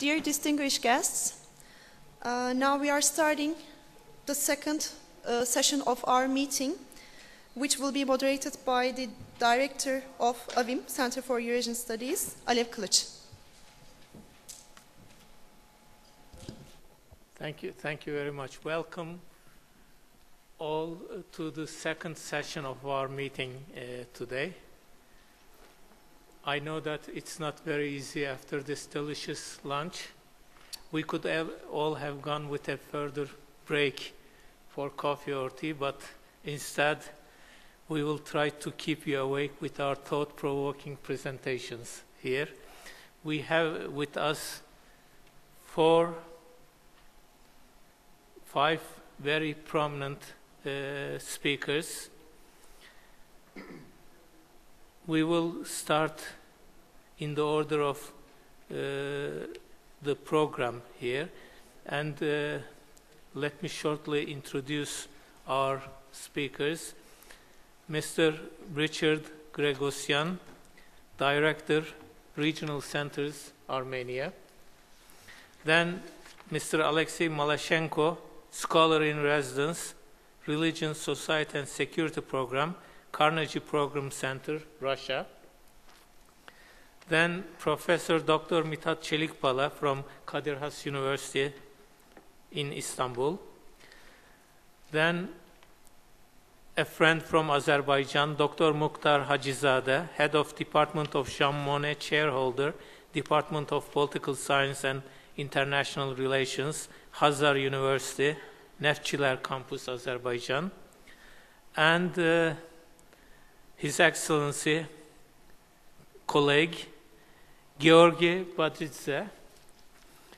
Dear distinguished guests, now we are starting the second session of our meeting, which will be moderated by the Director of AVİM, Center for Eurasian Studies, Alev Kılıç. Thank you very much. Welcome all to the second session of our meeting today. I know that it's not very easy after this delicious lunch. We could all have gone with a further break for coffee or tea, but instead we will try to keep you awake with our thought-provoking presentations here. We have with us five very prominent speakers. We will start in the order of the program here, and let me shortly introduce our speakers. Mr. Richard Gregosyan, Director, Regional Centers, Armenia. Then Mr. Alexei Malashenko, Scholar in Residence, Religion, Society and Security Program, Carnegie Program Center, Russia. Then Professor Dr. Mithat Çelikbala from Kadir Has University in Istanbul. Then a friend from Azerbaijan, Dr. Mukhtar Hacizadeh, Head of Department of Jean Monnet, Chairholder, Department of Political Science and International Relations, Hazar University, Neftçiler Campus, Azerbaijan. And His Excellency, colleague, Georgi Badridze,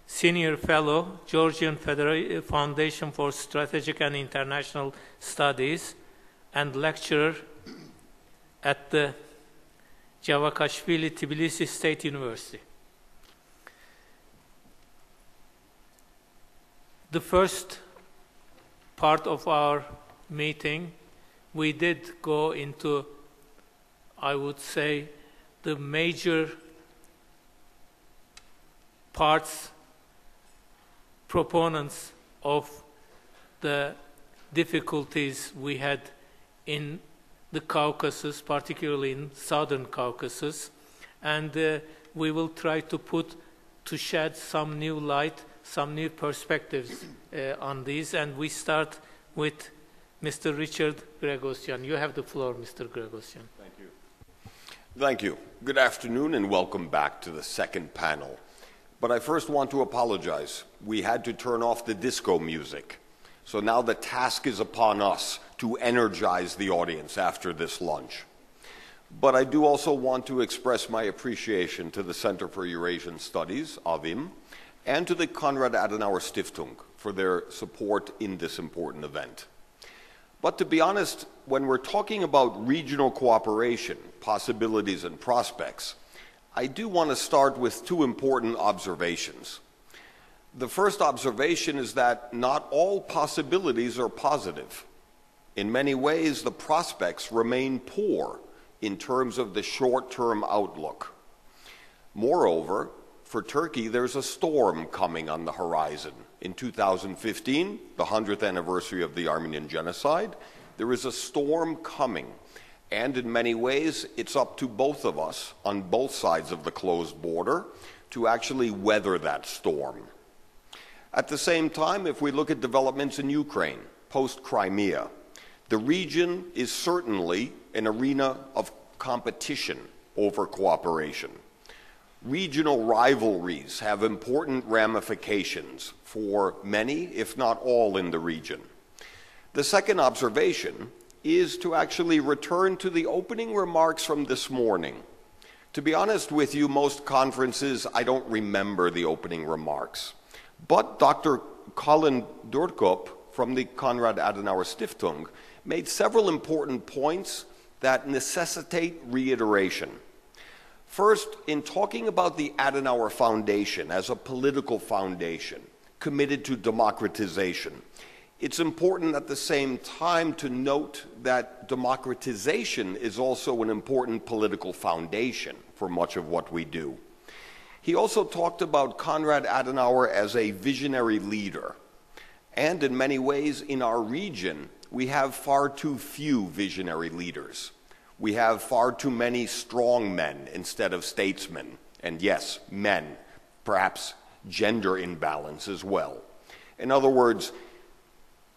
Senior Fellow, Georgian Foundation for Strategic and International Studies, and lecturer at the Cavakashvili Tbilisi State University. The first part of our meeting, we did go into, I would say, the major parts, proponents of the difficulties we had in the Caucasus, particularly in southern Caucasus, and we will try to shed some new light, some new perspectives on these, and we start with Mr. Richard Gregosyan. You have the floor, Mr. Gregosyan. Thank you. Thank you. Good afternoon and welcome back to the second panel. But I first want to apologize. We had to turn off the disco music. So now the task is upon us to energize the audience after this lunch. But I do also want to express my appreciation to the Center for Eurasian Studies, AVİM, and to the Konrad Adenauer Stiftung for their support in this important event. But to be honest, when we're talking about regional cooperation, possibilities and prospects, I do want to start with two important observations. The first observation is that not all possibilities are positive. In many ways, the prospects remain poor in terms of the short-term outlook. Moreover, for Turkey, there's a storm coming on the horizon. In 2015, the 100th anniversary of the Armenian genocide, there is a storm coming. And in many ways, it's up to both of us on both sides of the closed border to actually weather that storm. At the same time, if we look at developments in Ukraine, post-Crimea, the region is certainly an arena of competition over cooperation. Regional rivalries have important ramifications for many, if not all, in the region. The second observation is to actually return to the opening remarks from this morning. To be honest with you, most conferences, I don't remember the opening remarks. But Dr. Colin Dürkop from the Konrad Adenauer Stiftung made several important points that necessitate reiteration. First, in talking about the Adenauer Foundation as a political foundation committed to democratization, it's important at the same time to note that democratization is also an important political foundation for much of what we do. He also talked about Konrad Adenauer as a visionary leader. And in many ways, in our region, we have far too few visionary leaders. We have far too many strong men instead of statesmen. And yes, men, perhaps gender imbalance as well. In other words,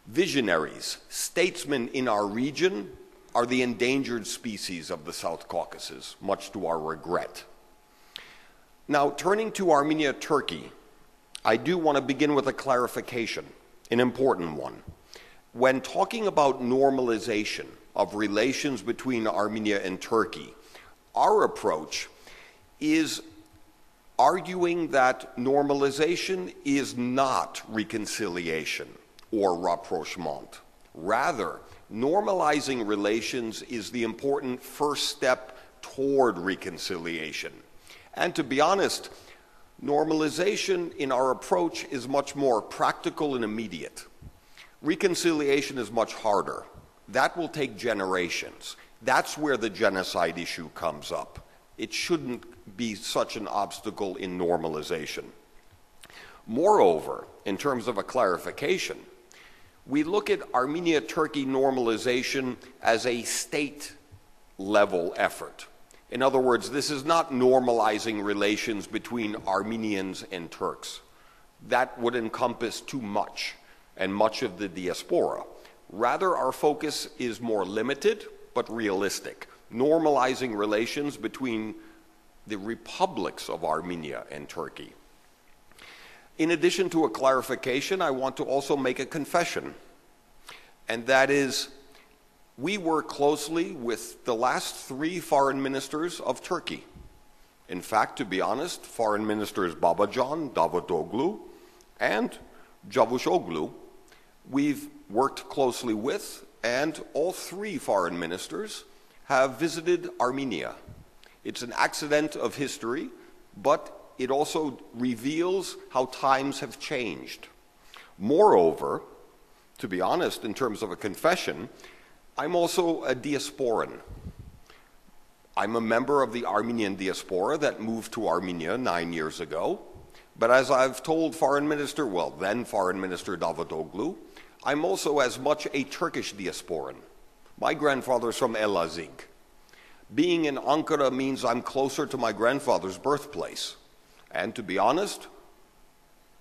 visionaries, statesmen in our region are the endangered species of the South Caucasus, much to our regret. Now, turning to Armenia-Turkey, I do want to begin with a clarification, an important one. When talking about normalization of relations between Armenia and Turkey, our approach is arguing that normalization is not reconciliation or rapprochement. Rather, normalizing relations is the important first step toward reconciliation. And to be honest, normalization in our approach is much more practical and immediate. Reconciliation is much harder. That will take generations. That's where the genocide issue comes up. It shouldn't be such an obstacle in normalization. Moreover, in terms of a clarification, we look at Armenia-Turkey normalization as a state-level effort. In other words, this is not normalizing relations between Armenians and Turks. That would encompass too much, and much of the diaspora. Rather, our focus is more limited, but realistic, normalizing relations between the republics of Armenia and Turkey. In addition to a clarification, I want to also make a confession, and that is, we work closely with the last 3 foreign ministers of Turkey. In fact, to be honest, Foreign Ministers Babacan, Davutoglu, and Cavusoglu, we've worked closely with, and all 3 foreign ministers have visited Armenia. It's an accident of history, but it also reveals how times have changed. Moreover, to be honest, in terms of a confession, I'm also a diasporan. I'm a member of the Armenian diaspora that moved to Armenia 9 years ago. But as I've told then Foreign Minister Davutoglu, I'm also as much a Turkish diasporan. My grandfather's from Elazig. Being in Ankara means I'm closer to my grandfather's birthplace. And to be honest,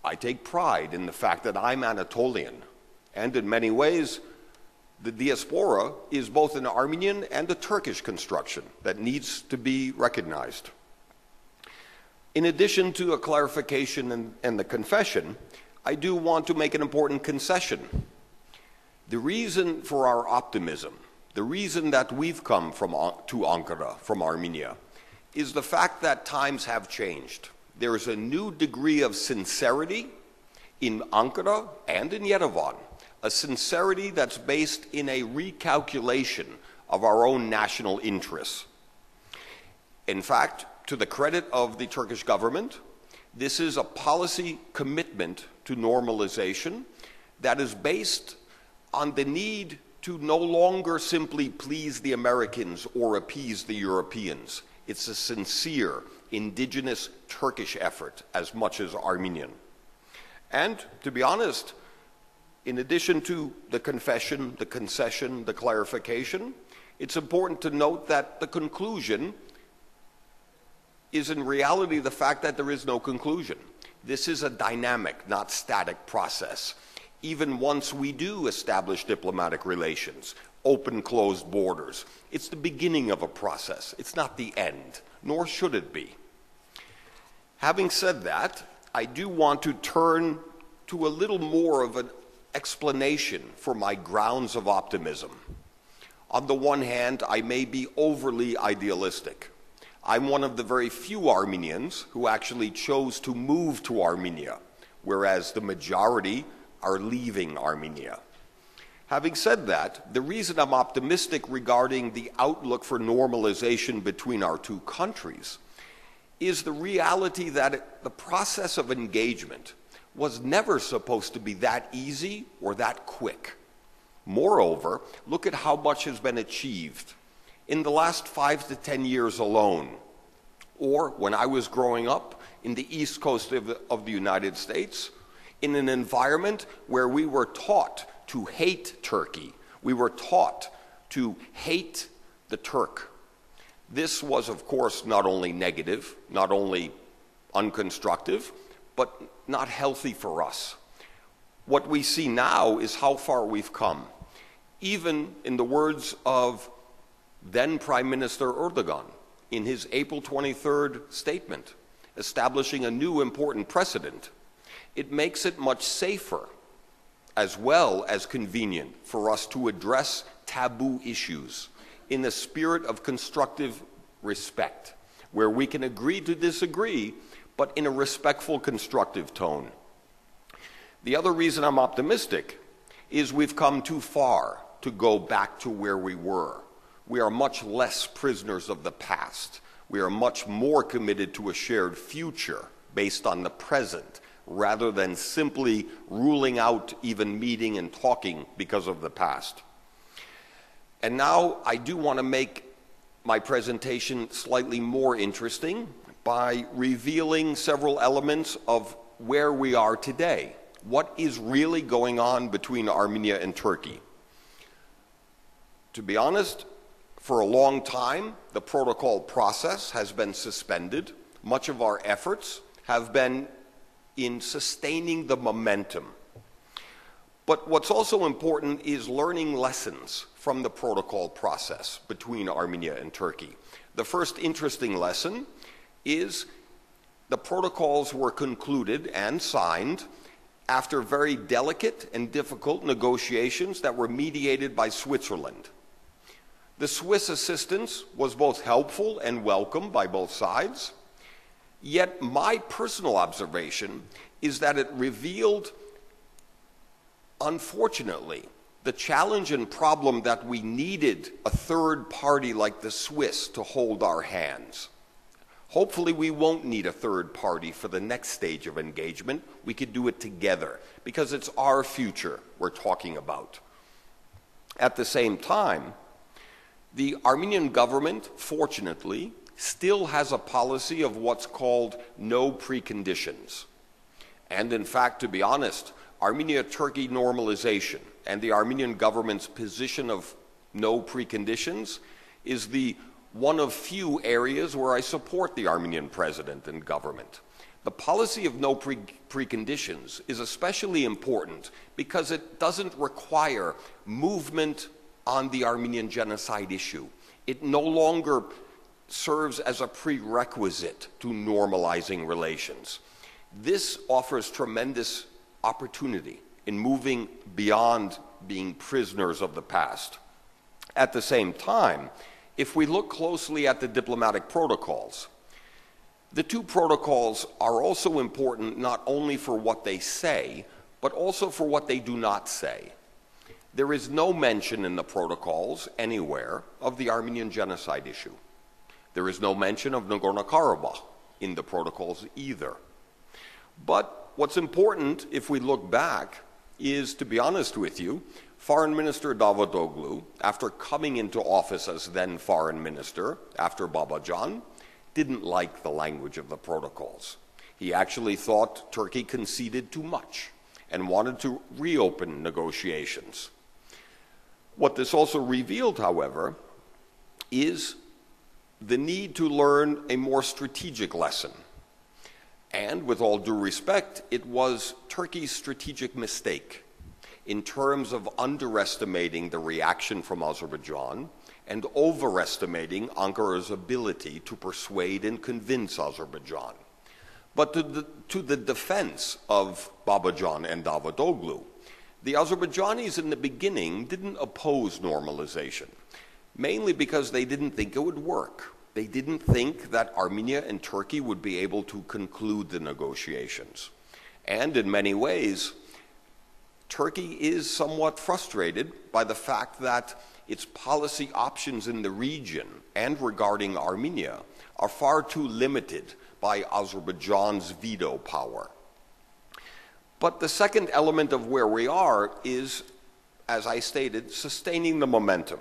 I take pride in the fact that I'm Anatolian. And in many ways, the diaspora is both an Armenian and a Turkish construction that needs to be recognized. In addition to a clarification and the confession, I do want to make an important concession. The reason for our optimism, the reason that we've come to Ankara from Armenia, is the fact that times have changed. There is a new degree of sincerity in Ankara and in Yerevan, a sincerity that's based in a recalculation of our own national interests. In fact, to the credit of the Turkish government, this is a policy commitment to normalization that is based on the need to no longer simply please the Americans or appease the Europeans. It's a sincere, indigenous Turkish effort as much as Armenian. And to be honest, in addition to the confession, the concession, the clarification, it's important to note that the conclusion is in reality the fact that there is no conclusion. This is a dynamic, not static process. Even once we do establish diplomatic relations, open, closed borders, it's the beginning of a process. It's not the end, nor should it be. Having said that, I do want to turn to a little more of an explanation for my grounds of optimism. On the one hand, I may be overly idealistic. I'm one of the very few Armenians who actually chose to move to Armenia, whereas the majority are leaving Armenia. Having said that, the reason I'm optimistic regarding the outlook for normalization between our 2 countries is the reality that the process of engagement was never supposed to be that easy or that quick. Moreover, look at how much has been achieved in the last 5 to 10 years alone, or when I was growing up, in the east coast of the United States, in an environment where we were taught to hate Turkey. We were taught to hate the Turk. This was, of course, not only negative, not only unconstructive, but not healthy for us. What we see now is how far we've come. Even in the words of then Prime Minister Erdogan in his April 23rd statement, establishing a new important precedent, it makes it much safer as well as convenient for us to address taboo issues in a spirit of constructive respect, where we can agree to disagree, but in a respectful, constructive tone. The other reason I'm optimistic is we've come too far to go back to where we were. We are much less prisoners of the past. We are much more committed to a shared future based on the present, rather than simply ruling out even meeting and talking because of the past. And now I do want to make my presentation slightly more interesting by revealing several elements of where we are today. What is really going on between Armenia and Turkey? To be honest, for a long time, the protocol process has been suspended. Much of our efforts have been in sustaining the momentum. But what's also important is learning lessons from the protocol process between Armenia and Turkey. The first interesting lesson is the protocols were concluded and signed after very delicate and difficult negotiations that were mediated by Switzerland. The Swiss assistance was both helpful and welcome by both sides, yet my personal observation is that it revealed, unfortunately, the challenge and problem that we needed a third party like the Swiss to hold our hands. Hopefully we won't need a third party for the next stage of engagement. We could do it together because it's our future we're talking about. At the same time, the Armenian government, fortunately, still has a policy of what's called no preconditions. And in fact, to be honest, Armenia-Turkey normalization and the Armenian government's position of no preconditions is the one of few areas where I support the Armenian president and government. The policy of no preconditions is especially important because it doesn't require movement on the Armenian genocide issue. It no longer serves as a prerequisite to normalizing relations. This offers tremendous opportunity in moving beyond being prisoners of the past. At the same time, if we look closely at the diplomatic protocols, the two protocols are also important not only for what they say, but also for what they do not say. There is no mention in the protocols anywhere of the Armenian genocide issue. There is no mention of Nagorno-Karabakh in the protocols either. But what's important, if we look back, is, to be honest with you, Foreign Minister Davutoglu, after coming into office as then Foreign Minister, after Babacan, didn't like the language of the protocols. He actually thought Turkey conceded too much and wanted to reopen negotiations. What this also revealed, however, is the need to learn a more strategic lesson. And with all due respect, it was Turkey's strategic mistake in terms of underestimating the reaction from Azerbaijan and overestimating Ankara's ability to persuade and convince Azerbaijan. But to the defense of Babacan and Davutoglu, the Azerbaijanis in the beginning didn't oppose normalization, mainly because they didn't think it would work. They didn't think that Armenia and Turkey would be able to conclude the negotiations. And in many ways, Turkey is somewhat frustrated by the fact that its policy options in the region and regarding Armenia are far too limited by Azerbaijan's veto power. But the second element of where we are is, as I stated, sustaining the momentum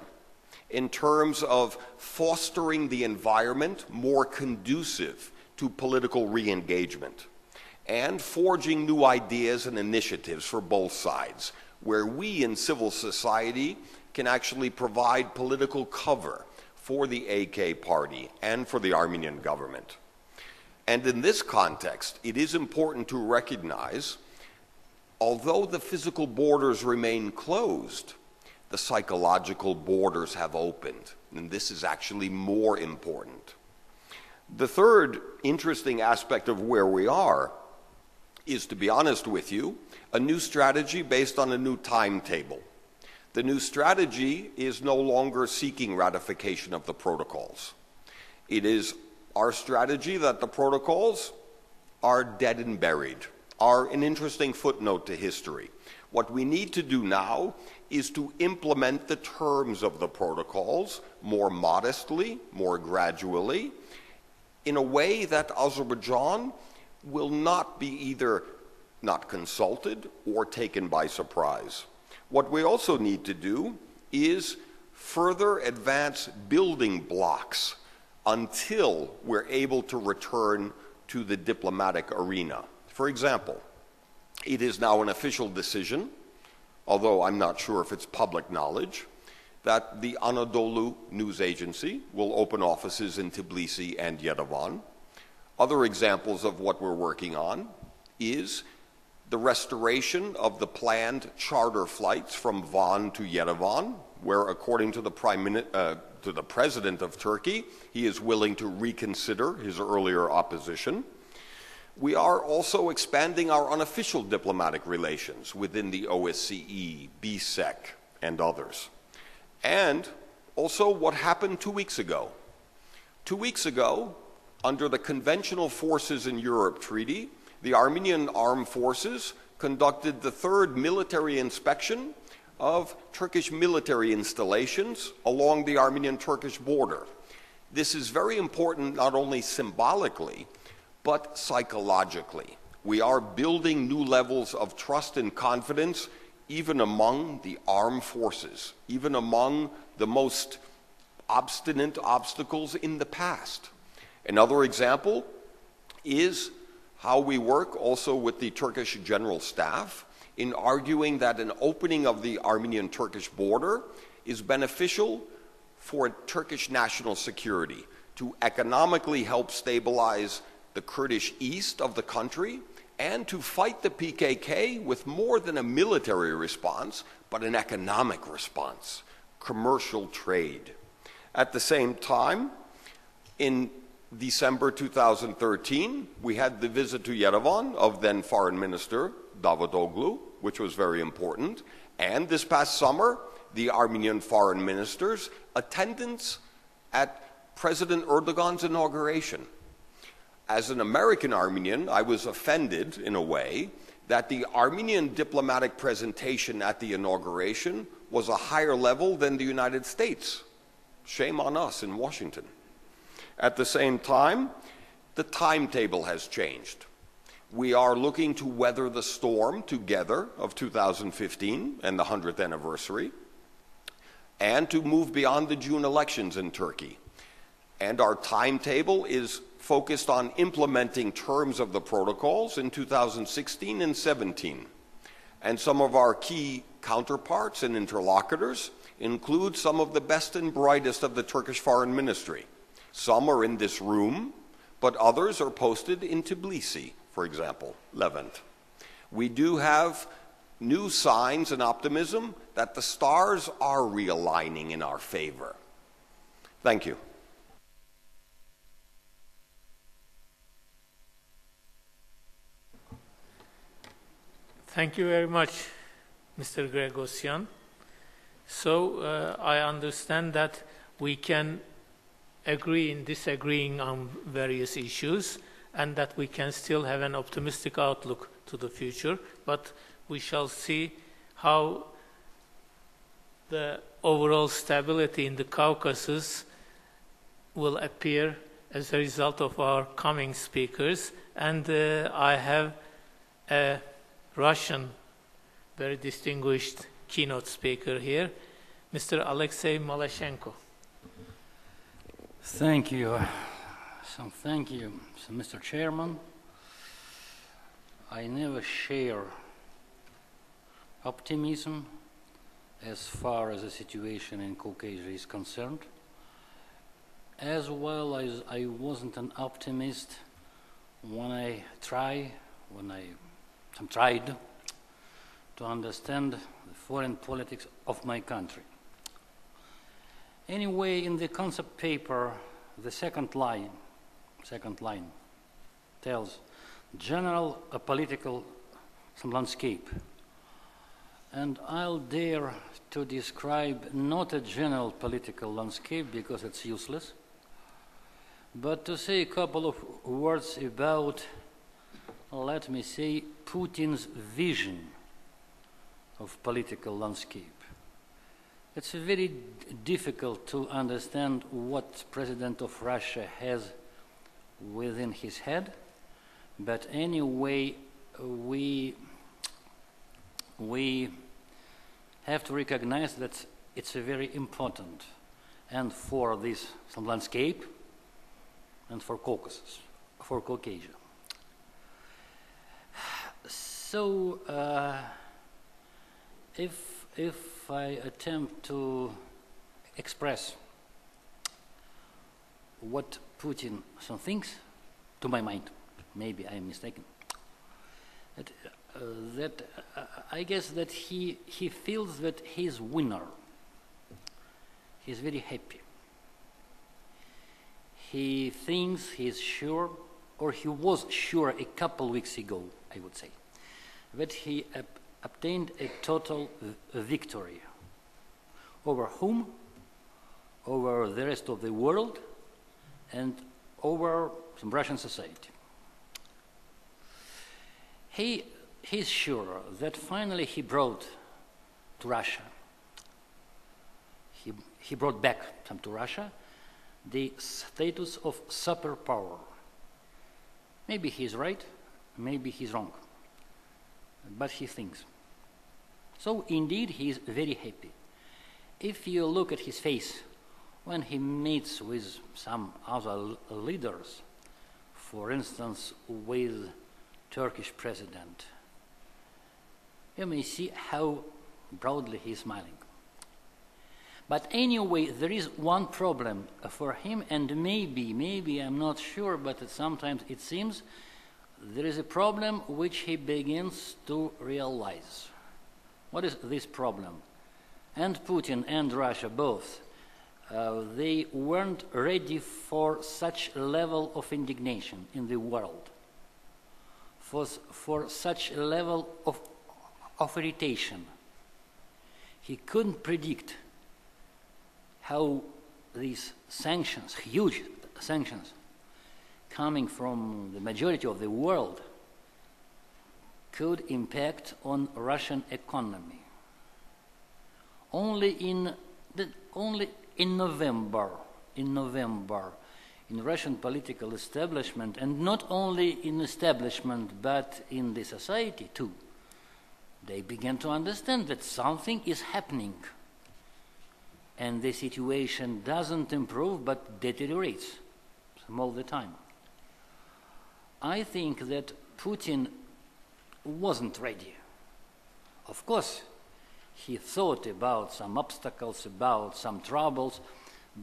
in terms of fostering the environment more conducive to political re-engagement, and forging new ideas and initiatives for both sides, where we in civil society can actually provide political cover for the AK party and for the Armenian government. And in this context, it is important to recognize, although the physical borders remain closed, the psychological borders have opened, and this is actually more important. The third interesting aspect of where we are is, to be honest with you, a new strategy based on a new timetable. The new strategy is no longer seeking ratification of the protocols. It is our strategy that the protocols are dead and buried, are an interesting footnote to history. What we need to do now is to implement the terms of the protocols more modestly, more gradually, in a way that Azerbaijan will not be either not consulted or taken by surprise. What we also need to do is further advance building blocks until we're able to return to the diplomatic arena. For example, it is now an official decision, although I'm not sure if it's public knowledge, that the Anadolu news agency will open offices in Tbilisi and Yerevan. Other examples of what we're working on is the restoration of the planned charter flights from Van to Yerevan, where, according to the President of Turkey, he is willing to reconsider his earlier opposition. We are also expanding our unofficial diplomatic relations within the OSCE, BSEC, and others. And also what happened 2 weeks ago. 2 weeks ago, under the Conventional Forces in Europe Treaty, the Armenian Armed Forces conducted the third military inspection of Turkish military installations along the Armenian-Turkish border. This is very important not only symbolically, but psychologically. We are building new levels of trust and confidence even among the armed forces, even among the most obstinate obstacles in the past. Another example is how we work also with the Turkish General Staff in arguing that an opening of the Armenian-Turkish border is beneficial for Turkish national security, to economically help stabilize the Kurdish east of the country, and to fight the PKK with more than a military response, but an economic response, commercial trade. At the same time, in December 2013, we had the visit to Yerevan of then Foreign Minister Davutoglu, which was very important. And this past summer, the Armenian foreign minister's attendance at President Erdogan's inauguration. As an American Armenian, I was offended, in a way, that the Armenian diplomatic presentation at the inauguration was a higher level than the United States. Shame on us in Washington. At the same time, the timetable has changed. We are looking to weather the storm together of 2015 and the 100th anniversary, and to move beyond the June elections in Turkey. And our timetable is focused on implementing terms of the protocols in 2016 and 17. And some of our key counterparts and interlocutors include some of the best and brightest of the Turkish Foreign Ministry. Some are in this room, but others are posted in Tbilisi, for example, Levant. We do have new signs and optimism that the stars are realigning in our favor. Thank you. Thank you very much, Mr. Gregosyan. So I understand that we can agree in disagreeing on various issues, and that we can still have an optimistic outlook to the future, but we shall see how the overall stability in the Caucasus will appear as a result of our coming speakers. And I have a Russian, very distinguished keynote speaker here, Mr. Alexei Malashenko. Thank you, So thank you, Mr. Chairman. I never share optimism as far as the situation in Caucasus is concerned, as well as I wasn't an optimist when I tried to understand the foreign politics of my country. Anyway, in the concept paper, the second line tells general political landscape. And I'll dare to describe not a general political landscape because it's useless, but to say a couple of words about, let me say, Putin's vision of political landscape. It's very difficult to understand what President of Russia has within his head, but anyway, we have to recognize that it's a very important, and for this landscape, and for Caucasus, for Caucasia. So, if I attempt to express what Putin thinks, to my mind, maybe I am mistaken, I guess that he feels that he's winner. He's very happy. He thinks he's sure, or he was sure a couple weeks ago, I would say, that he obtained a total victory. Over whom? Over the rest of the world and over some Russian society. He's sure that finally he brought to Russia, he brought back to Russia the status of superpower. Maybe he's right, maybe he's wrong, but he thinks. So indeed he is very happy. If you look at his face when he meets with some other leaders, for instance with Turkish president, you may see how broadly he's smiling. But anyway, there is one problem for him, and maybe I'm not sure, but sometimes it seems there is a problem which he begins to realize. What is this problem? And Putin and Russia both, they weren't ready for such a level of indignation in the world, for such a level of irritation. He couldn't predict how these sanctions, huge sanctions, coming from the majority of the world, could impact on Russian economy. Only in November, in Russian political establishment, and not only in establishment, but in the society too, they began to understand that something is happening. And the situation doesn't improve but deteriorates all the time. I think that Putin wasn't ready. Of course, he thought about some obstacles, about some troubles,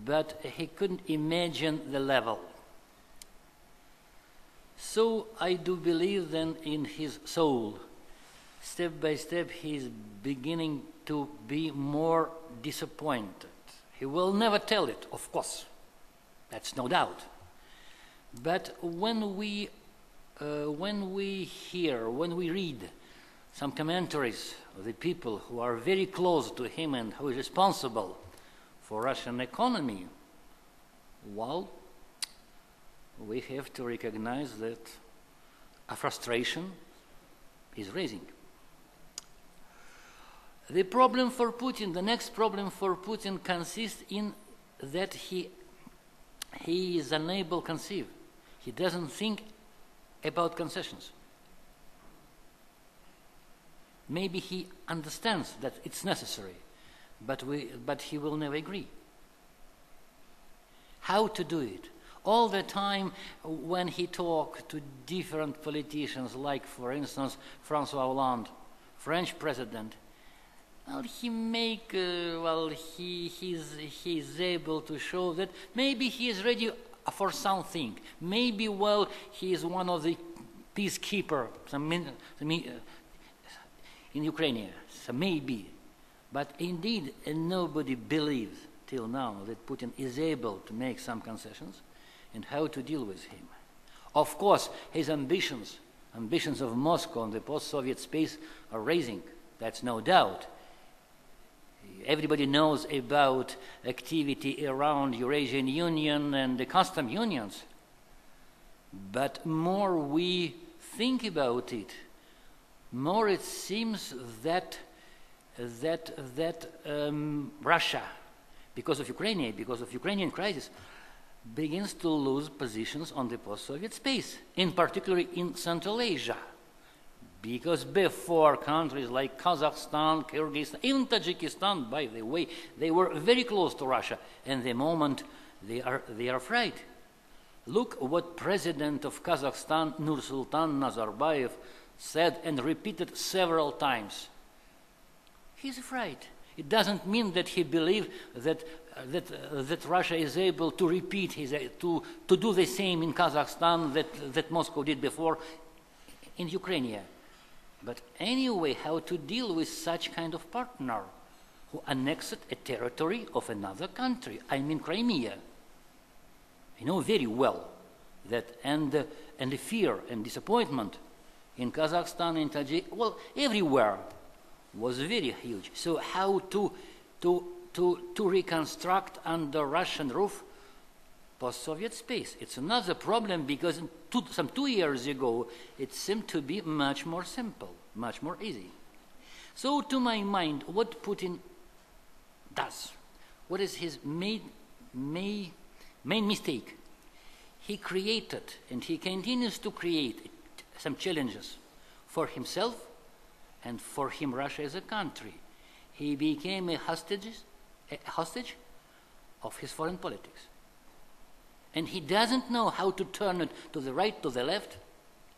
but he couldn't imagine the level. So I do believe then in his soul, step by step, he is beginning to be more disappointed. He will never tell it, of course. That's no doubt. But when we read some commentaries of the people who are very close to him and who is responsible for Russian economy, well, we have to recognize that a frustration is rising. The problem for Putin, the next problem for Putin consists in that he is unable to conceive. He doesn't think about concessions. Maybe he understands that it's necessary, but he will never agree. How to do it? All the time when he talked to different politicians, like, for instance, François Hollande, French president, well, he's able to show that maybe he is ready for something. Maybe, well, he is one of the peacekeeper in Ukraine, so maybe. But indeed, nobody believes till now that Putin is able to make some concessions and how to deal with him. Of course, his ambitions of Moscow in the post-Soviet space are rising, that's no doubt. Everybody knows about activity around Eurasian Union and the custom unions. But more we think about it, more it seems that Russia, because of Ukrainian crisis, begins to lose positions on the post-Soviet space, in particular in Central Asia. Because before, countries like Kazakhstan, Kyrgyzstan, even Tajikistan, by the way, they were very close to Russia, and the moment they are afraid. Look what President of Kazakhstan, Nursultan Nazarbayev, said and repeated several times. He's afraid. It doesn't mean that he believes that Russia is able to repeat to do the same in Kazakhstan that Moscow did before in Ukraine. But anyway, how to deal with such kind of partner who annexed a territory of another country, I mean Crimea. I know very well that, and the fear and disappointment in Kazakhstan, in Tajik, well, everywhere was very huge. So how to reconstruct under Russian roof post-Soviet space? It's another problem because some 2 years ago it seemed to be much more simple, much more easy. So to my mind, what Putin does, what is his main mistake? He created and he continues to create some challenges for himself and for him, Russia as a country. He became a hostage of his foreign politics. And he doesn't know how to turn it to the right, to the left.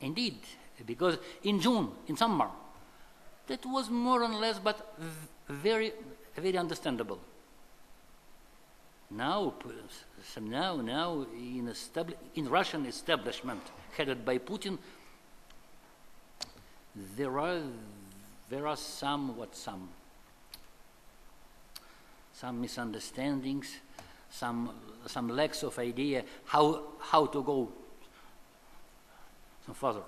Indeed, because in June, in summer, that was more or less, but very, very understandable. Now in Russian establishment headed by Putin, there are some misunderstandings, some lacks of idea how to go some further.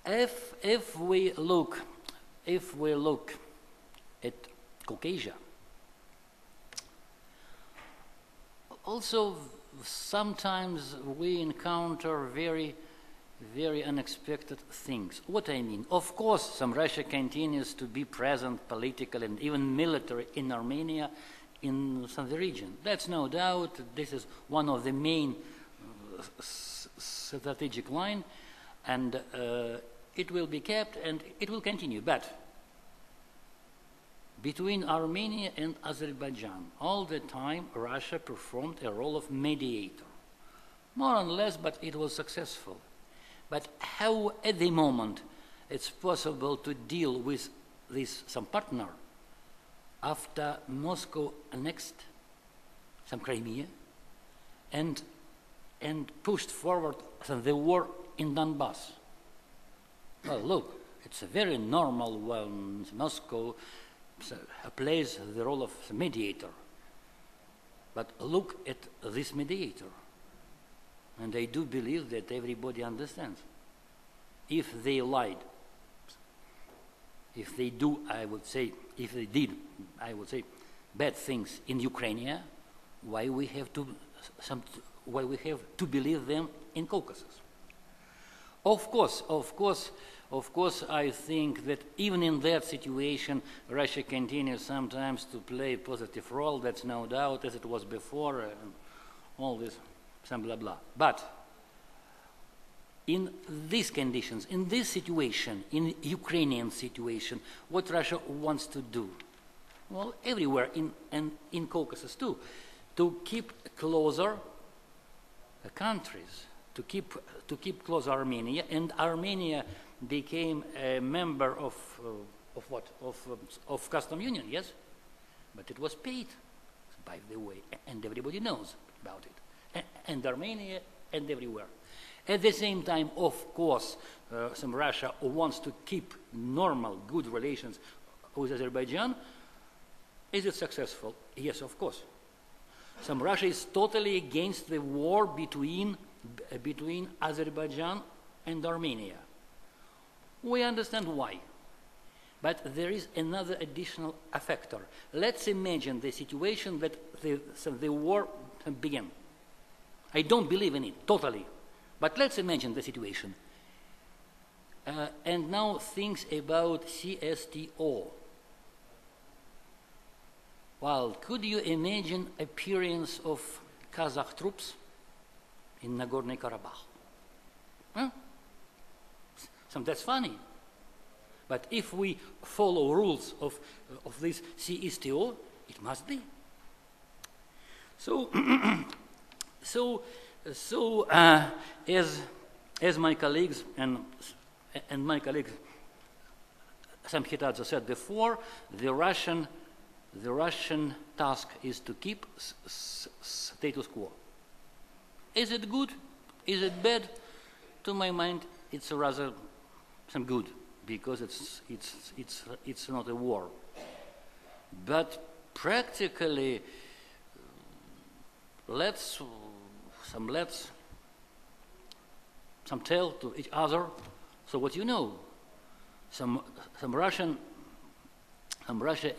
If we look at Caucasia, also sometimes we encounter very, very unexpected things. What I mean, of course, some Russia continues to be present politically and even military in Armenia, in some of the region. That's no doubt. This is one of the main strategic line, and it will be kept and it will continue. But between Armenia and Azerbaijan, all the time Russia performed a role of mediator, more or less, but it was successful. But how at the moment it's possible to deal with some partner after Moscow annexed some Crimea and pushed forward the war in Donbass? Well, look, it's a very normal when Moscow plays the role of mediator. But look at this mediator. And I do believe that everybody understands. If they lied, if they did, I would say, bad things in Ukraine, why we have to believe them in Caucasus? Of course, I think that even in that situation, Russia continues sometimes to play a positive role. That's no doubt, as it was before, and all this, some blah blah. But in these conditions, in this situation, in Ukrainian situation, what Russia wants to do, well, everywhere in Caucasus too, to keep closer countries to keep close Armenia, and Armenia became a member of what? Of custom union, yes? But it was paid, by the way, and everybody knows about it. And Armenia and everywhere. At the same time, of course, some Russia wants to keep normal, good relations with Azerbaijan. Is it successful? Yes, of course. Some Russia is totally against the war between Azerbaijan and Armenia. We understand why. But there is another additional factor. Let's imagine the situation that the war began. I don't believe in it, totally. But let's imagine the situation. And now things about CSTO. Well, could you imagine appearance of Kazakh troops in Nagorno-Karabakh? Huh? So that's funny. But if we follow rules of this CSTO, it must be. So, as my colleagues and my colleague Sam Chitadze said before, the Russian task is to keep status quo. Is it good? Is it bad? To my mind, it's rather some good, because it's not a war. But practically, let's tell to each other. So what you know, some Russia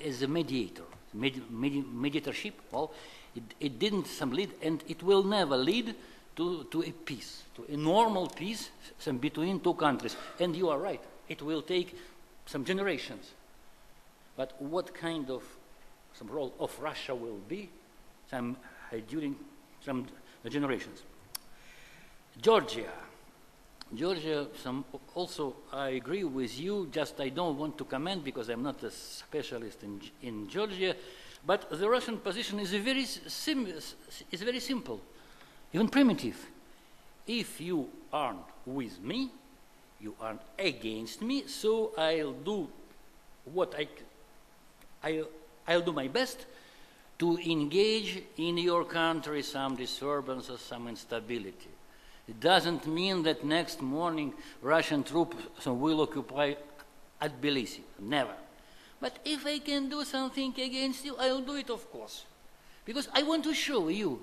is a mediator, mediatorship. Well, it didn't lead, and it will never lead to a peace, to a normal peace between two countries. And you are right, it will take some generations. But what kind of some role of Russia will be during some generations? Georgia, also I agree with you, just I don't want to comment because I'm not a specialist in Georgia, but the Russian position is very simple, even primitive. If you aren't with me, you aren't against me, so I'll do what I'll do my best to engage in your country some disturbances, some instability. It doesn't mean that next morning Russian troops will occupy at Tbilisi. Never. But if I can do something against you, I'll do it, of course. Because I want to show you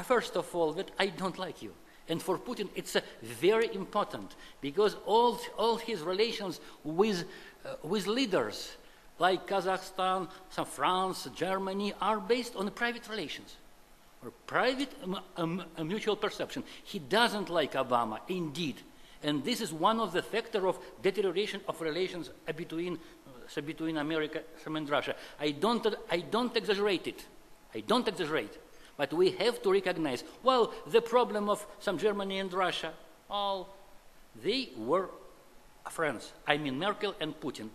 first of all, that I don't like you. And for Putin, it's very important, because all his relations with leaders like Kazakhstan, some France, Germany are based on private relations, or private mutual perception. He doesn't like Obama, indeed. And this is one of the factors of deterioration of relations between America and Russia. I don't exaggerate it. I don't exaggerate. But we have to recognize, well, the problem of some Germany and Russia, they were friends. I mean Merkel and Putin.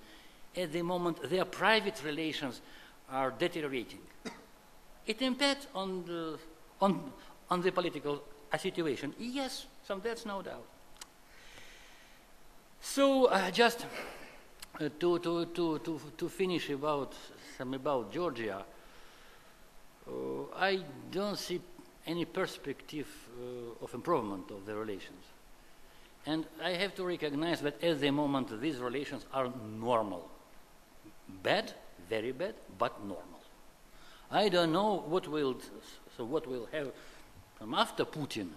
At the moment, their private relations are deteriorating. It impacts on the political situation. Yes, that's no doubt. So just to finish about Georgia, I don't see any perspective of improvement of the relations. And I have to recognize that at the moment these relations are normal. Bad, very bad, but normal. I don't know what will have after Putin.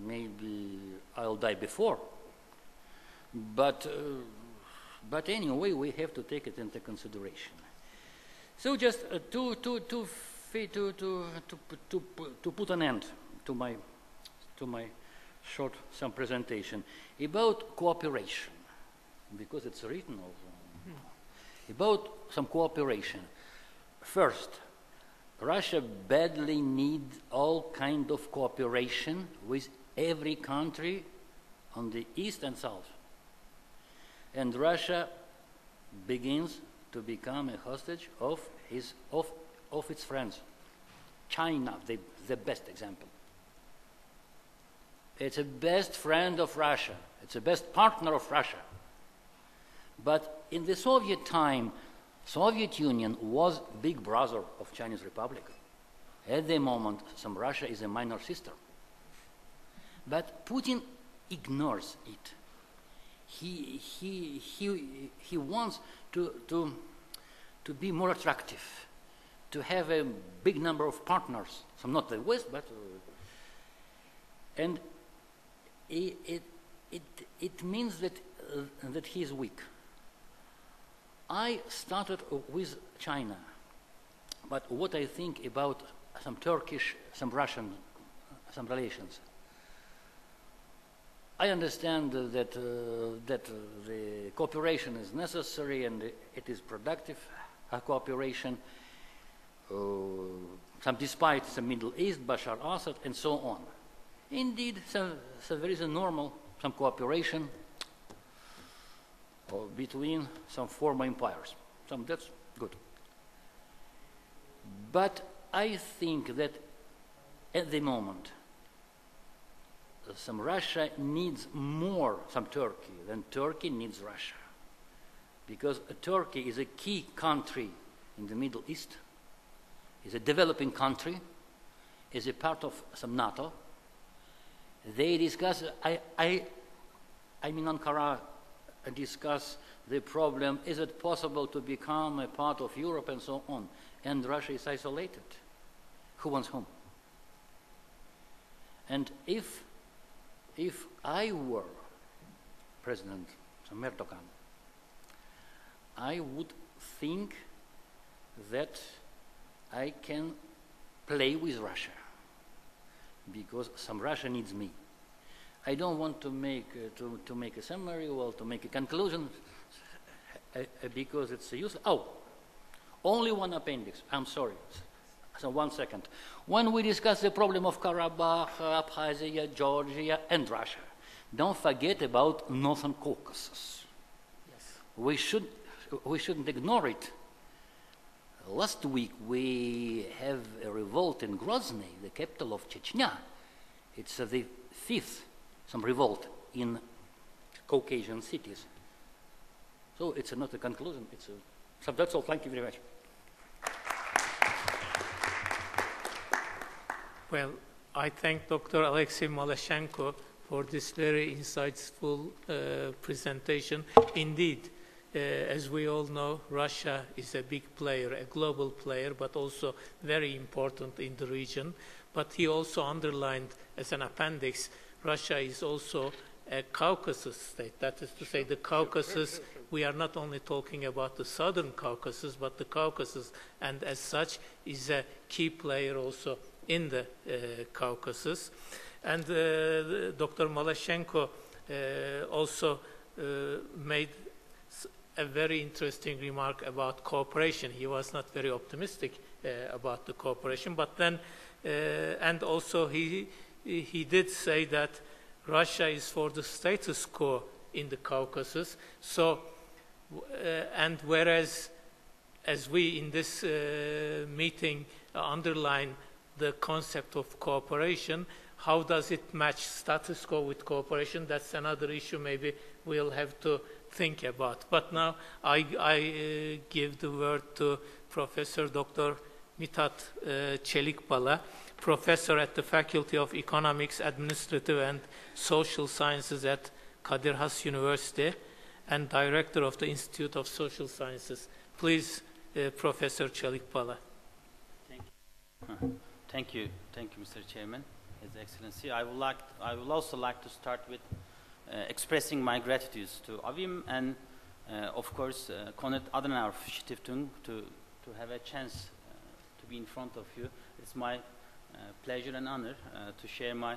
Maybe I'll die before. But anyway, we have to take it into consideration. So just to put an end to my short presentation about cooperation, because it's written also about some cooperation. First, Russia badly needs all kind of cooperation with every country on the east and south, and Russia begins to become a hostage of of its friends. China, the best example. It's a best friend of Russia. It's a best partner of Russia. But in the Soviet time, Soviet Union was big brother of Chinese Republic. At the moment, some Russia is a minor sister. But Putin ignores it. He wants to be more attractive, to have a big number of partners. Some not the West, but and it means that he is weak. I started with China, but what I think about some Turkish, some Russian, some relations. I understand that the cooperation is necessary and it is productive cooperation. Some despite the Middle East, Bashar Assad, and so on. Indeed, so there is a normal some cooperation between some former empires. That's good. But I think that at the moment, some Russia needs more some Turkey than Turkey needs Russia. Because Turkey is a key country in the Middle East, is a developing country, is a part of some NATO. They discuss, I mean Ankara discuss the problem, is it possible to become a part of Europe and so on, and Russia is isolated. Who wants whom? And if I were President Erdogan, I would think that I can play with Russia because some Russia needs me. I don't want to make a summary or to make a conclusion because it's useless. Oh, only one appendix. I'm sorry. So 1 second. When we discuss the problem of Karabakh, Abkhazia, Georgia, and Russia, don't forget about Northern Caucasus. Yes. We shouldn't ignore it. Last week we have a revolt in Grozny, the capital of Chechnya. It's the fifth some revolt in Caucasian cities. So it's not a conclusion. So that's all. Thank you very much. Well, I thank Dr. Alexey Malashchenko for this very insightful presentation. Indeed, as we all know, Russia is a big player, a global player, but also very important in the region. But he also underlined as an appendix, Russia is also a Caucasus state. That is to say, the Caucasus, we are not only talking about the southern Caucasus, but the Caucasus, and as such, is a key player also in the Caucasus. And Dr. Malashchenko also made a very interesting remark about cooperation. He was not very optimistic about the cooperation, but then, and also he did say that Russia is for the status quo in the Caucasus. So, and whereas, as we in this meeting underline the concept of cooperation, how does it match status quo with cooperation? That's another issue maybe we'll have to think about. But now I give the word to Professor Dr. Mithat Çelikbala, Professor at the Faculty of Economics, Administrative and Social Sciences at Kadir Has University and Director of the Institute of Social Sciences. Please, Professor Çelikbala. Thank you, Mr. Chairman, His Excellency. I would also like to start with expressing my gratitude to AVİM and, of course, Konrad Adenauer Stiftung to have a chance to be in front of you. It's my pleasure and honor to share my,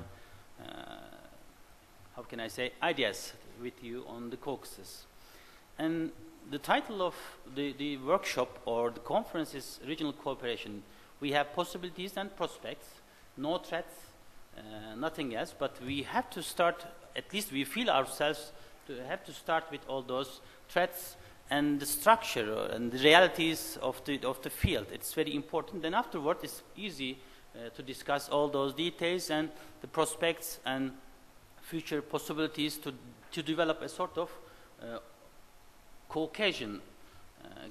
how can I say, ideas with you on the Caucasus. And the title of the workshop or the conference is Regional Cooperation. We have possibilities and prospects, no threats, nothing else, but we have to start, at least we feel ourselves to have to start with all those threats and the structure and the realities of the field. It's very important. Then afterward, it's easy to discuss all those details and the prospects and future possibilities to develop a sort of Caucasian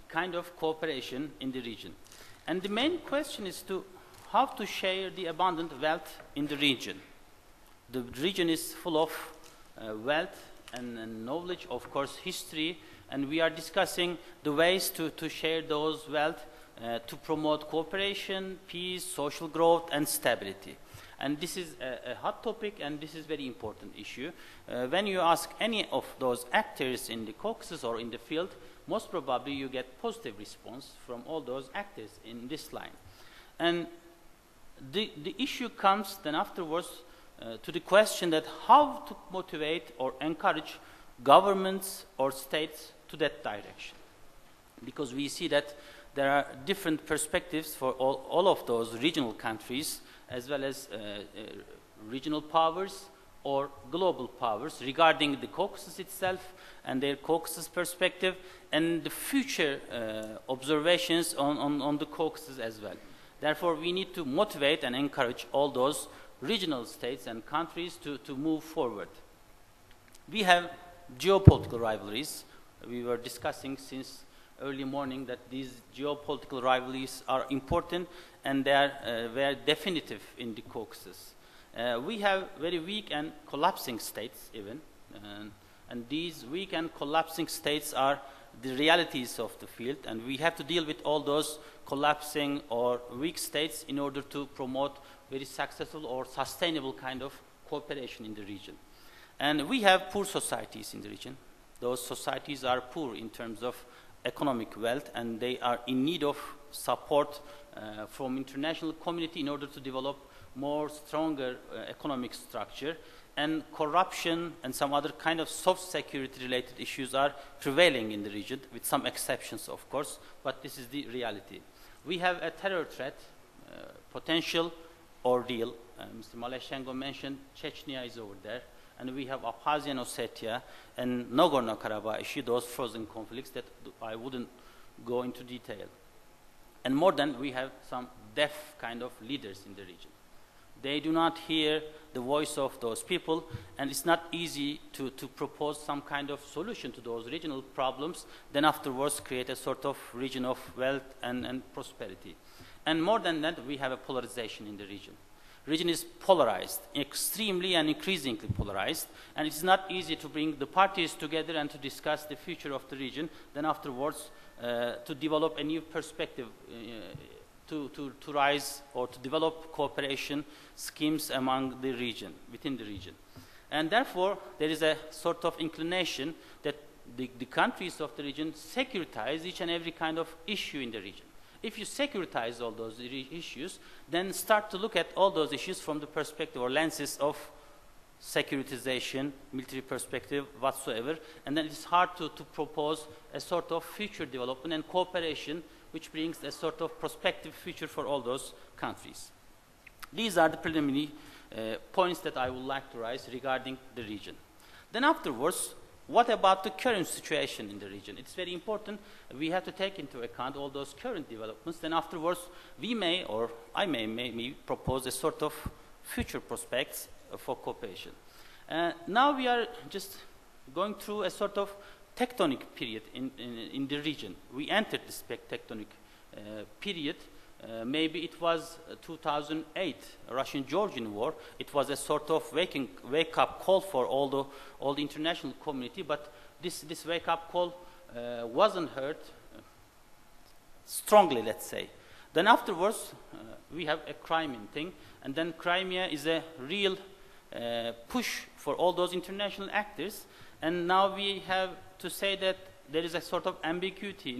kind of cooperation in the region. And the main question is how to share the abundant wealth in the region. The region is full of wealth and knowledge, of course, history, and we are discussing the ways to share those wealth to promote cooperation, peace, social growth, and stability. And this is a hot topic, and this is a very important issue. When you ask any of those actors in the Caucasus or in the field, most probably you get positive response from all those actors in this line. And the issue comes then afterwards to the question that how to motivate or encourage governments or states to that direction. Because we see that there are different perspectives for all of those regional countries, as well as regional powers or global powers regarding the Caucasus itself and their Caucasus perspective and the future observations on the Caucasus as well. Therefore, we need to motivate and encourage all those regional states and countries to move forward. We have geopolitical rivalries. We were discussing since early morning that these geopolitical rivalries are important and they are very definitive in the Caucasus. We have very weak and collapsing states even, and these weak and collapsing states are the realities of the field, and we have to deal with all those collapsing or weak states in order to promote very successful or sustainable kind of cooperation in the region. And we have poor societies in the region. Those societies are poor in terms of economic wealth, and they are in need of support from international community in order to develop more stronger economic structure. And corruption and some other kind of soft security related issues are prevailing in the region, with some exceptions of course, but this is the reality. We have a terror threat, potential or real. Mr. Maleshenko mentioned Chechnya is over there, and we have Abkhazia and Ossetia and Nagorno-Karabakh issue, those frozen conflicts that I wouldn't go into detail. And more than, we have some deaf kind of leaders in the region. They do not hear the voice of those people, and it's not easy to propose some kind of solution to those regional problems, then afterwards create a sort of region of wealth and prosperity. And more than that, we have a polarization in the region. Region is polarized, extremely and increasingly polarized, and it's not easy to bring the parties together and to discuss the future of the region, then afterwards to develop a new perspective to rise or to develop cooperation schemes among the region, within the region. And therefore, there is a sort of inclination that the countries of the region securitize each and every kind of issue in the region. If you securitize all those issues, then start to look at all those issues from the perspective or lenses of securitization, military perspective, whatsoever, and then it's hard to propose a sort of future development and cooperation which brings a sort of prospective future for all those countries. These are the preliminary points that I would like to raise regarding the region. Then afterwards, what about the current situation in the region? It's very important. We have to take into account all those current developments. Then afterwards, we may, or I may propose a sort of future prospects for cooperation. Now we are just going through a sort of tectonic period in the region. We entered this tectonic period. Maybe it was 2008, Russian-Georgian war. It was a sort of wake-up call for all the international community, but this wake-up call wasn't heard strongly, let's say. Then afterwards, we have a Crimean thing, and then Crimea is a real push for all those international actors, and now we have to say that there is a sort of ambiguity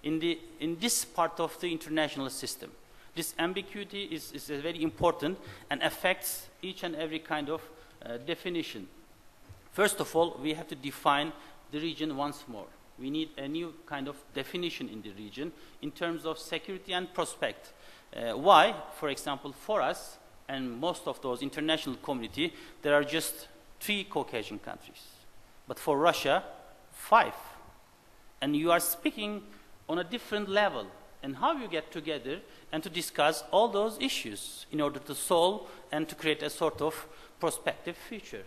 in this part of the international system. This ambiguity is very important and affects each and every kind of definition. First of all, we have to define the region once more. We need a new kind of definition in the region in terms of security and prospect. Why? For example, for us and most of those international community, there are just 3 Caucasian countries. But for Russia, 5. and you are speaking on a different level, and how you get together and to discuss all those issues in order to solve and to create a sort of prospective future.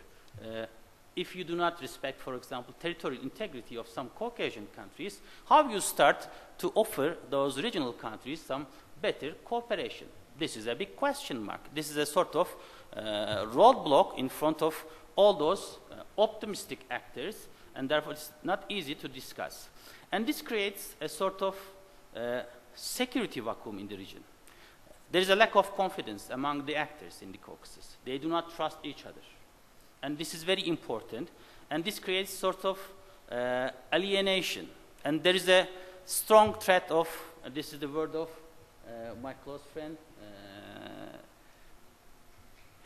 If you do not respect, for example, territorial integrity of some Caucasian countries, how you start to offer those regional countries some better cooperation? This is a big question mark. This is a sort of roadblock in front of all those optimistic actors, and therefore it's not easy to discuss. And this creates a sort of security vacuum in the region. There is a lack of confidence among the actors in the Caucasus. They do not trust each other. And this is very important. And this creates sort of alienation. And there is a strong threat of, this is the word of my close friend,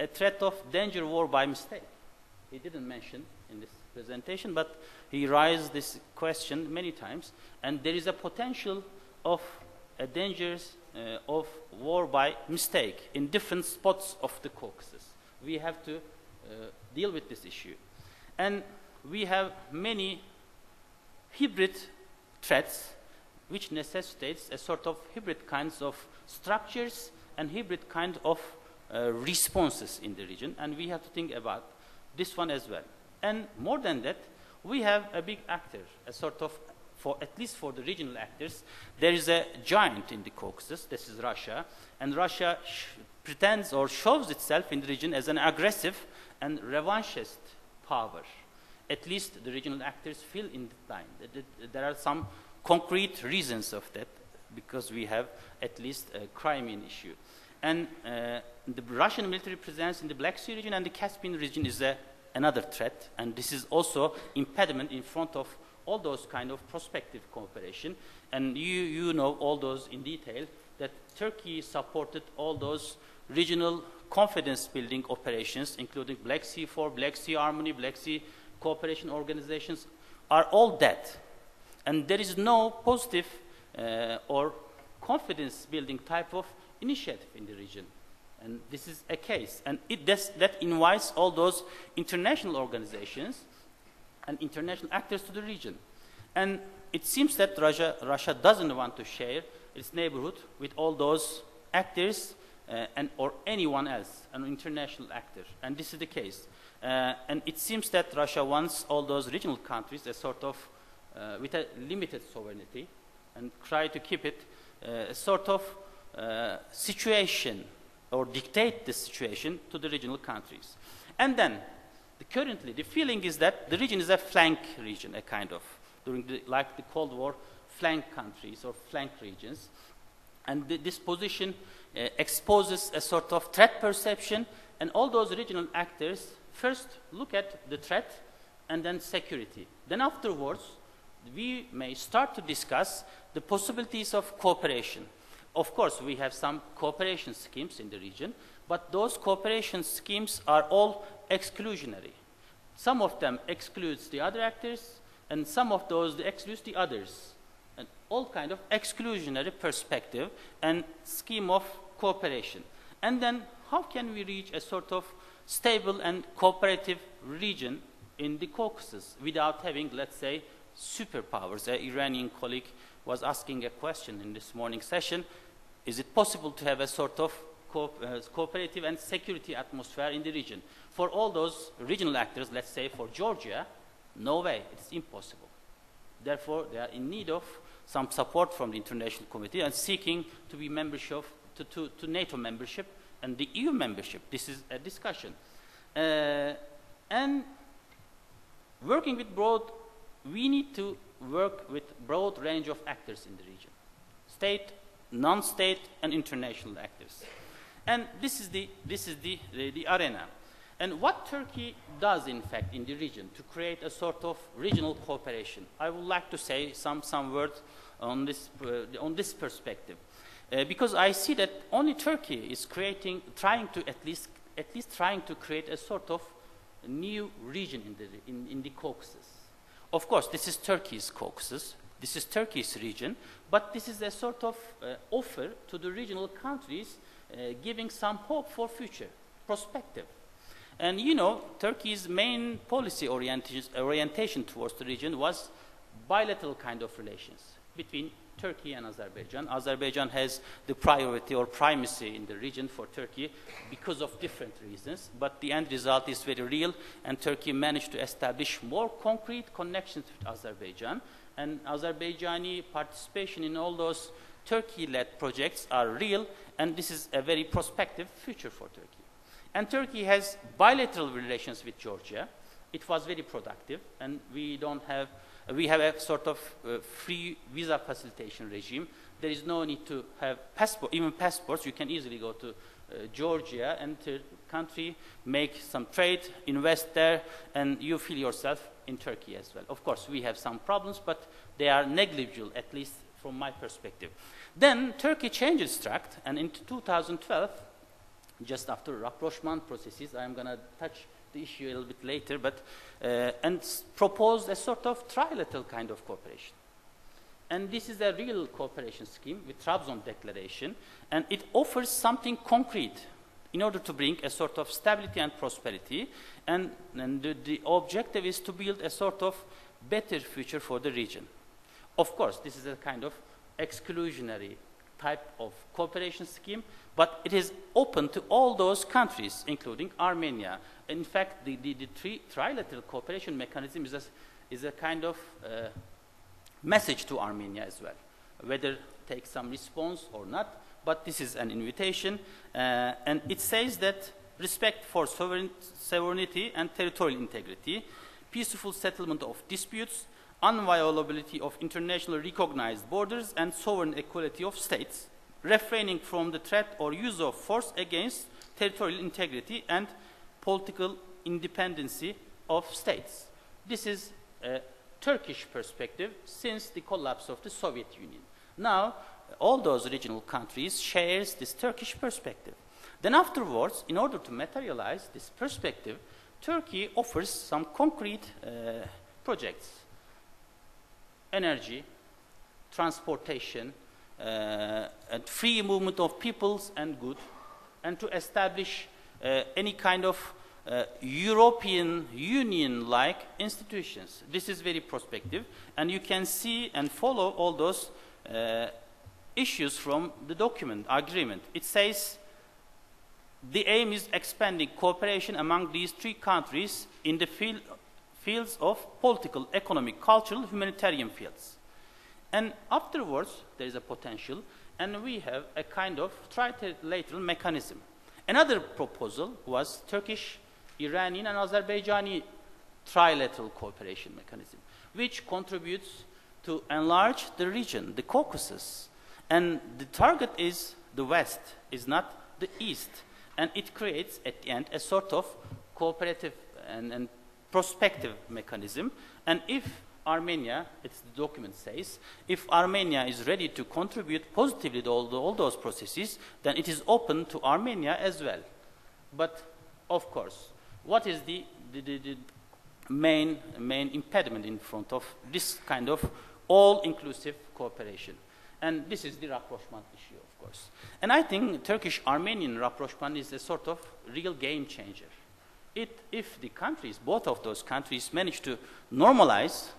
a threat of danger war by mistake. He didn't mention in this presentation, but he raised this question many times. And there is a potential of a dangers of war by mistake in different spots of the Caucasus. We have to deal with this issue. And we have many hybrid threats which necessitates a sort of hybrid kinds of structures and hybrid kind of responses in the region, and we have to think about this one as well. And more than that, we have a big actor, a sort of, for at least for the regional actors, there is a giant in the Caucasus, this is Russia, and Russia pretends or shows itself in the region as an aggressive and revanchist power. At least the regional actors feel in the line. There are some concrete reasons of that, because we have at least a Crimean issue. And the Russian military presence in the Black Sea region and the Caspian region is another threat, and this is also impediment in front of all those kind of prospective cooperation. And you know all those in detail, that Turkey supported all those regional confidence building operations, including Black Sea 4, Black Sea Harmony, Black Sea cooperation organizations, are all dead. And there is no positive or confidence building type of initiative in the region. And this is a case. And that invites all those international organizations and international actors to the region. And it seems that Russia doesn't want to share its neighborhood with all those actors or anyone else, an international actor. And this is the case. And it seems that Russia wants all those regional countries a sort of, with a limited sovereignty, and try to keep it a sort of situation, or dictate the situation to the regional countries. And then, currently, the feeling is that the region is a flank region, a kind of, like the Cold War, flank countries or flank regions. And this position exposes a sort of threat perception, and all those regional actors first look at the threat and then security. Then afterwards, we may start to discuss the possibilities of cooperation. Of course, we have some cooperation schemes in the region, but those cooperation schemes are all exclusionary. Some of them excludes the other actors, and some of those excludes the others. And all kind of exclusionary perspective and scheme of cooperation. And then how can we reach a sort of stable and cooperative region in the Caucasus without having, let's say, superpowers? An Iranian colleague was asking a question in this morning session. Is it possible to have a sort of cooperative and security atmosphere in the region? For all those regional actors, let's say for Georgia, no way, it's impossible. Therefore, they are in need of some support from the international community and seeking to be membership, to NATO membership and the EU membership. This is a discussion. And working with we need to work with broad range of actors in the region. State, non-state, and international actors. And this is the arena. And what Turkey does, in fact, in the region to create a sort of regional cooperation, I would like to say some words on this perspective, because I see that only Turkey is trying to create a sort of new region in the Caucasus. Of course, this is Turkey's Caucasus. This is Turkey's region, but this is a sort of offer to the regional countries, giving some hope for future perspective. And you know, Turkey's main policy orientation towards the region was bilateral kind of relations between Turkey and Azerbaijan. Azerbaijan has the priority or primacy in the region for Turkey because of different reasons, but the end result is very real, and Turkey managed to establish more concrete connections with Azerbaijan, and Azerbaijani participation in all those Turkey-led projects are real, and this is a very prospective future for Turkey. And Turkey has bilateral relations with Georgia. It was very productive, and we have a sort of free visa facilitation regime. There is no need to have even passports. You can easily go to Georgia and the country, make some trade, invest there, and you feel yourself in Turkey as well. Of course, we have some problems, but they are negligible, at least from my perspective. Then Turkey changed its track, and in 2012, just after rapprochement processes, I'm going to touch the issue a little bit later, but and proposed a sort of trilateral kind of cooperation. And this is a real cooperation scheme with Trabzon Declaration, and it offers something concrete in order to bring a sort of stability and prosperity, and the objective is to build a sort of better future for the region. Of course, this is a kind of exclusionary type of cooperation scheme, but it is open to all those countries, including Armenia. In fact, the trilateral cooperation mechanism is a kind of message to Armenia as well, whether take some response or not, but this is an invitation, and it says that respect for sovereignty and territorial integrity, peaceful settlement of disputes, inviolability of internationally recognized borders, and sovereign equality of states, refraining from the threat or use of force against territorial integrity and political independency of states. This is a Turkish perspective since the collapse of the Soviet Union. Now, all those regional countries share this Turkish perspective. Then afterwards, in order to materialize this perspective, Turkey offers some concrete projects: energy, transportation, and free movement of peoples and goods, and to establish any kind of European Union-like institutions. This is very prospective, and you can see and follow all those issues from the document, agreement. It says the aim is expanding cooperation among these three countries in the fields of political, economic, cultural, humanitarian fields. And afterwards, there is a potential, and we have a kind of trilateral mechanism. Another proposal was Turkish, Iranian, and Azerbaijani trilateral cooperation mechanism, which contributes to enlarge the region, the Caucasus. And the target is the West, is not the East. And it creates, at the end, a sort of cooperative and prospective mechanism. And if Armenia, it's the document says, if Armenia is ready to contribute positively to all those processes, then it is open to Armenia as well. But, of course, what is the main impediment in front of this kind of all-inclusive cooperation? And this is the rapprochement issue, of course. And I think Turkish-Armenian rapprochement is a sort of real game changer. If the countries, both of those countries, manage to normalize,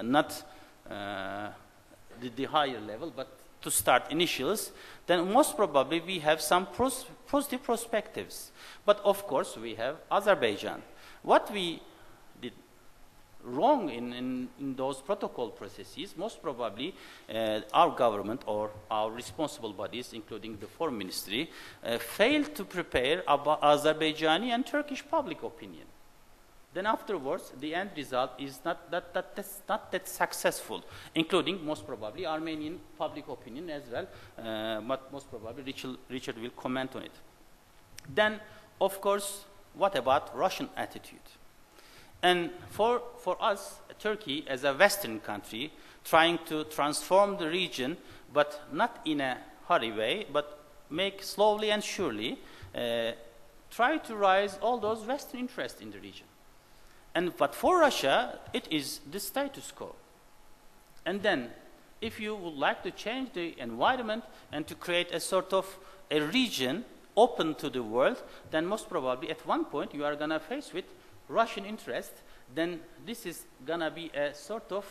not the higher level, but to start initials, then most probably we have some positive perspectives. But of course, we have Azerbaijan. What we did wrong in those protocol processes, most probably our government or our responsible bodies, including the Foreign Ministry, failed to prepare about Azerbaijani and Turkish public opinion. Then afterwards, the end result is not that successful, including most probably Armenian public opinion as well, but most probably Richard will comment on it. Then, of course, what about Russian attitude? And for us, Turkey as a Western country, trying to transform the region, but not in a hurry way, but make slowly and surely, try to rise all those Western interests in the region. But for Russia, it is the status quo. And then, if you would like to change the environment and to create a sort of a region open to the world, then most probably at one point you are going to face with Russian interest, then this is going to be a sort of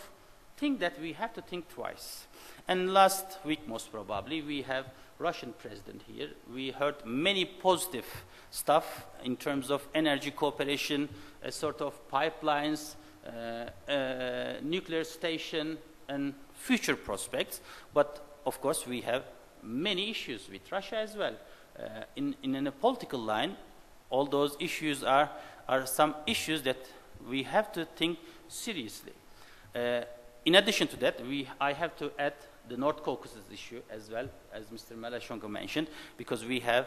think that we have to think twice. And last week, most probably, we have Russian president here. We heard many positive stuff in terms of energy cooperation, a sort of pipelines, nuclear station, and future prospects. But of course, we have many issues with Russia as well. In a political line, all those issues are some issues that we have to think seriously. In addition to that, I have to add the North Caucasus issue as well, as Mr. Melashonko mentioned, because we have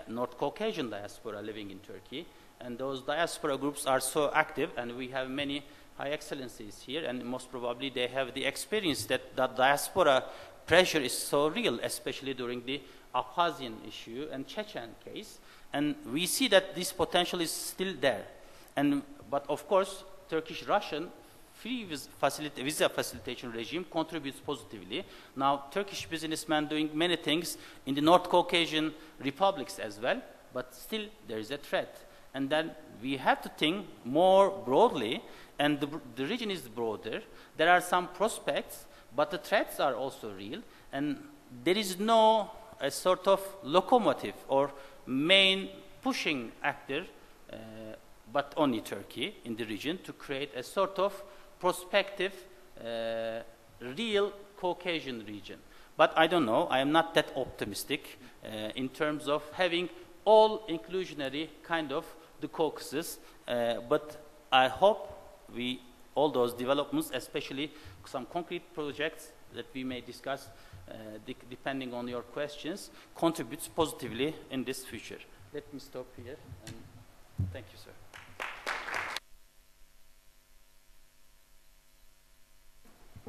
North Caucasian diaspora living in Turkey, and those diaspora groups are so active, and we have many high excellencies here, and most probably they have the experience that the diaspora pressure is so real, especially during the Abkhazian issue and Chechen case, and we see that this potential is still there. But of course, Turkish-Russian free visa facilitation regime contributes positively. Now, Turkish businessmen doing many things in the North Caucasian republics as well, but still there is a threat. And then we have to think more broadly, and the region is broader. There are some prospects, but the threats are also real, and there is no a sort of locomotive or main pushing actor, but only Turkey in the region, to create a sort of prospective, real Caucasian region. But I don't know, I am not that optimistic in terms of having all inclusionary kind of the Caucasus, but I hope all those developments, especially some concrete projects that we may discuss depending on your questions, contributes positively in this future. Let me stop here, and thank you, sir.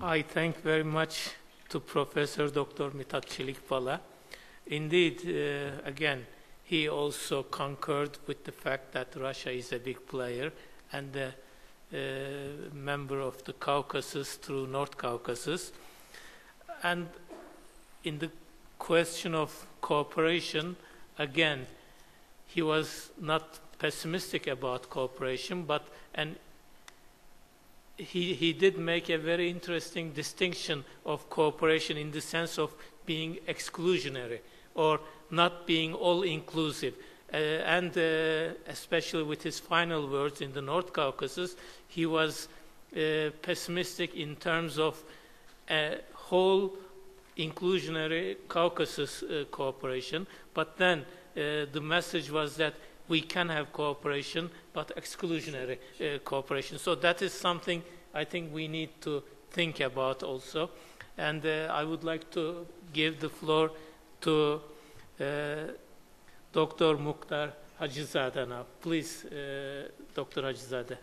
I thank very much to Professor Dr. Mithat Çelikpala. Indeed, again, he also concurred with the fact that Russia is a big player and a member of the Caucasus through North Caucasus. And in the question of cooperation, again, he was not pessimistic about cooperation, but he did make a very interesting distinction of cooperation in the sense of being exclusionary or not being all-inclusive. Especially with his final words in the North Caucasus, he was pessimistic in terms of a whole inclusionary Caucasus cooperation. But then the message was that we can have cooperation, but exclusionary cooperation. So that is something I think we need to think about also. And I would like to give the floor to Dr. Mukhtar Hacizade now. Please, Dr. Hacizade.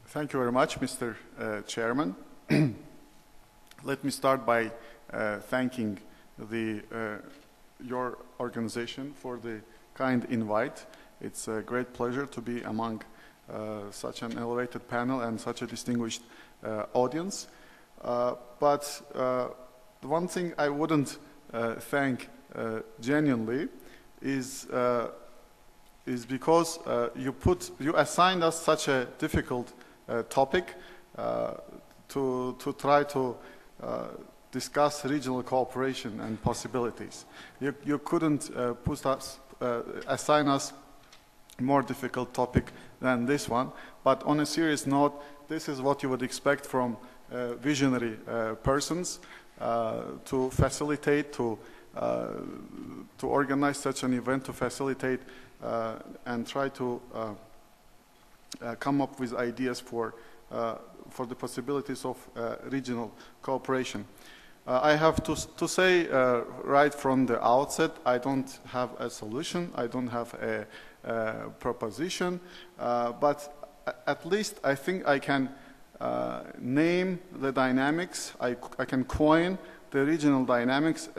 Thank you very much, Mr. Chairman. Let me start by thanking your organization for the kind invite. It's a great pleasure to be among such an elevated panel and such a distinguished audience. But the one thing I wouldn't thank genuinely is because you assigned us such a difficult topic to try to discuss regional cooperation and possibilities. You couldn't assign us a more difficult topic than this one, but on a serious note, this is what you would expect from visionary persons to facilitate, to organize such an event, to facilitate and try to come up with ideas for the possibilities of regional cooperation. I have to say right from the outset, I don't have a solution, I don't have a proposition, but at least I think I can name the dynamics, I can coin the regional dynamics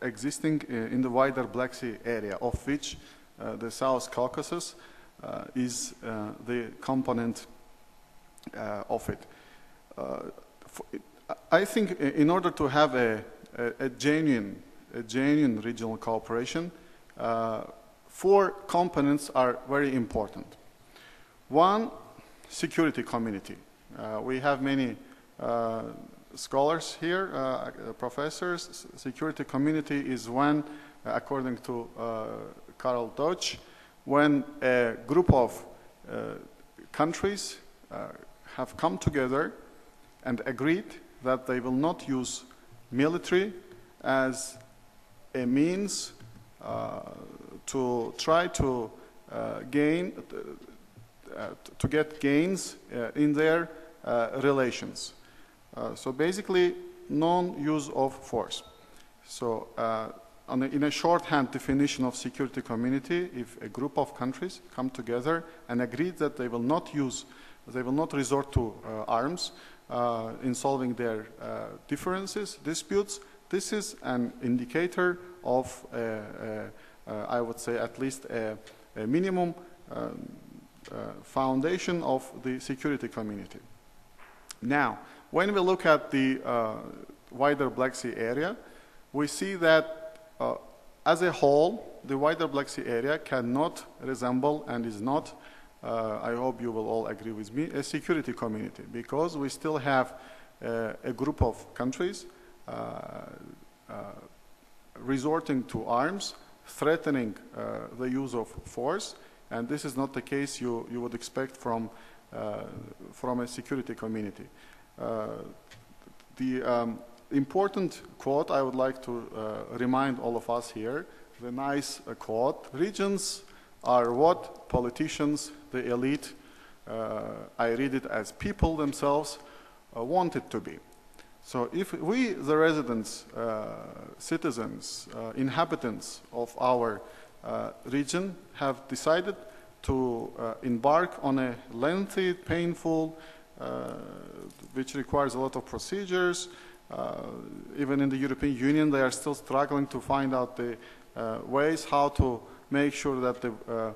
existing in the wider Black Sea area, of which the South Caucasus is the component of it. I think in order to have a genuine regional cooperation, 4 components are very important. One security community. We have many scholars here, professors. Security community is when, according to Karl Deutsch, when a group of countries have come together and agreed that they will not use military as a means to try to get gains in their relations. So basically, non-use of force. So in a shorthand definition of security community, if a group of countries come together and agree that they will not resort to arms in solving their differences, disputes, this is an indicator of, I would say, at least a minimum foundation of the security community. Now, when we look at the wider Black Sea area, we see that as a whole, the wider Black Sea area cannot resemble and is not, I hope you will all agree with me, a security community, because we still have a group of countries resorting to arms, threatening the use of force, and this is not the case you would expect from a security community. The important quote I would like to remind all of us here, the nice quote, regions are what politicians, the elite, I read it as people themselves, want it to be. So if we, the residents, citizens, inhabitants of our region, have decided to embark on a lengthy, painful, which requires a lot of procedures. Even in the European Union, they are still struggling to find out the ways how to make sure that the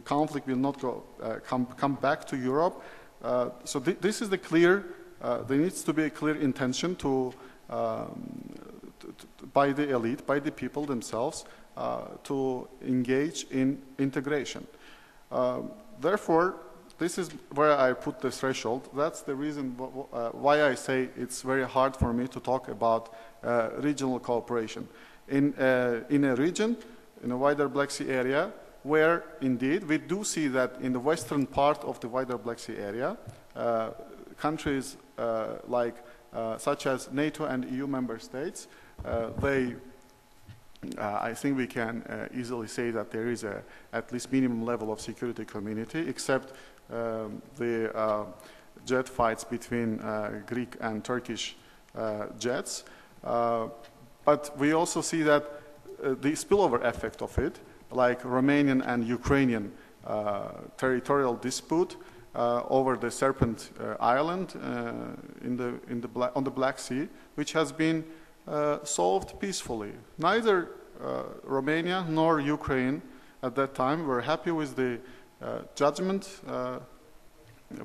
conflict will not come back to Europe. So this is the clear. There needs to be a clear intention by the elite, by the people themselves, to engage in integration. Therefore, this is where I put the threshold. That's the reason why I say it's very hard for me to talk about regional cooperation. In a region, in a wider Black Sea area, where indeed we do see that in the western part of the wider Black Sea area, countries such as NATO and EU member states, I think we can easily say that there is at least minimum level of security community, except the jet fights between Greek and Turkish jets. But we also see that the spillover effect of it, like Romanian and Ukrainian territorial dispute over the Serpent Island on the Black Sea, which has been solved peacefully. Neither Romania nor Ukraine at that time were happy with the judgment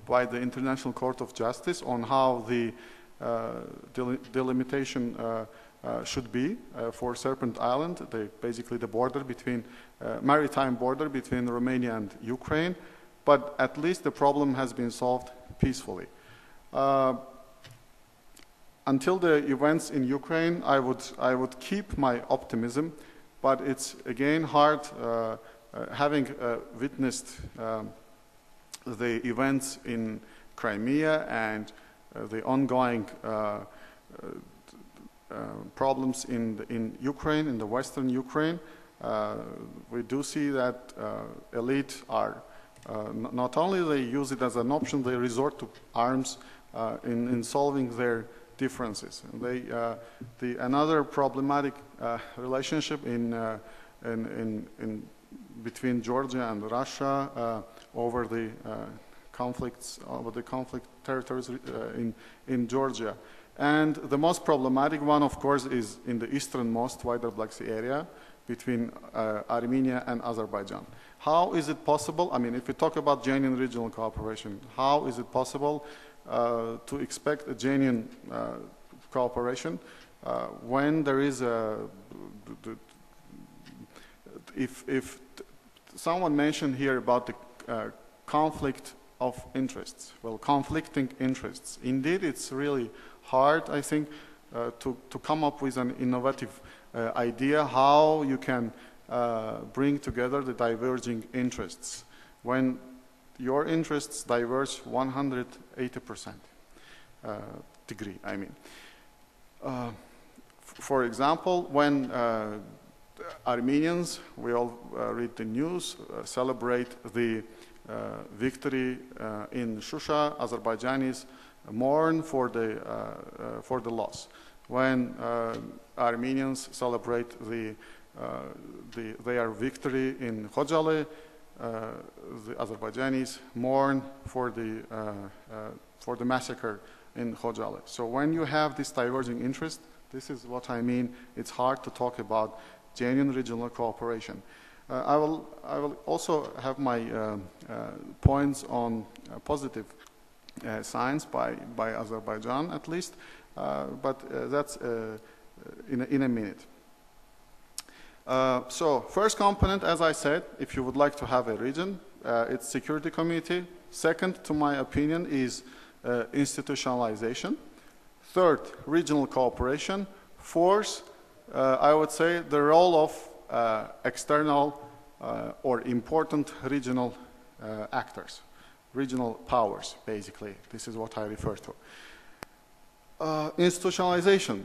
by the International Court of Justice on how the delimitation should be for Serpent Island, basically the border between, maritime border between Romania and Ukraine, but at least the problem has been solved peacefully. Until the events in Ukraine, I would keep my optimism, but it's again hard having witnessed the events in Crimea and the ongoing problems in Ukraine, in the western Ukraine. We do see that elite are not only they use it as an option, they resort to arms in solving their differences. And another problematic relationship between Georgia and Russia over the conflict territories in Georgia. And the most problematic one, of course, is in the easternmost wider Black Sea area between Armenia and Azerbaijan. How is it possible? I mean, if we talk about genuine regional cooperation, how is it possible to expect a genuine cooperation when there is if someone mentioned here about the conflict of interests, well, conflicting interests. Indeed, it's really hard, I think, to come up with an innovative idea how you can bring together the diverging interests when your interests diverge 180% degree, I mean. For example, when Armenians, we all read the news, celebrate the victory in Shusha, Azerbaijanis mourn for the loss. When Armenians celebrate their victory in Khojaly, the Azerbaijanis mourn for the massacre in Khojaly. So when you have this diverging interest, this is what I mean. It's hard to talk about genuine regional cooperation. I will also have my points on positive signs by Azerbaijan, at least, but that's in a minute. So first component, as I said, if you would like to have a region, it's Security Committee. Second, to my opinion, is institutionalization. Third, regional cooperation. Fourth, I would say the role of external or important regional actors, regional powers, basically. This is what I refer to. Institutionalization.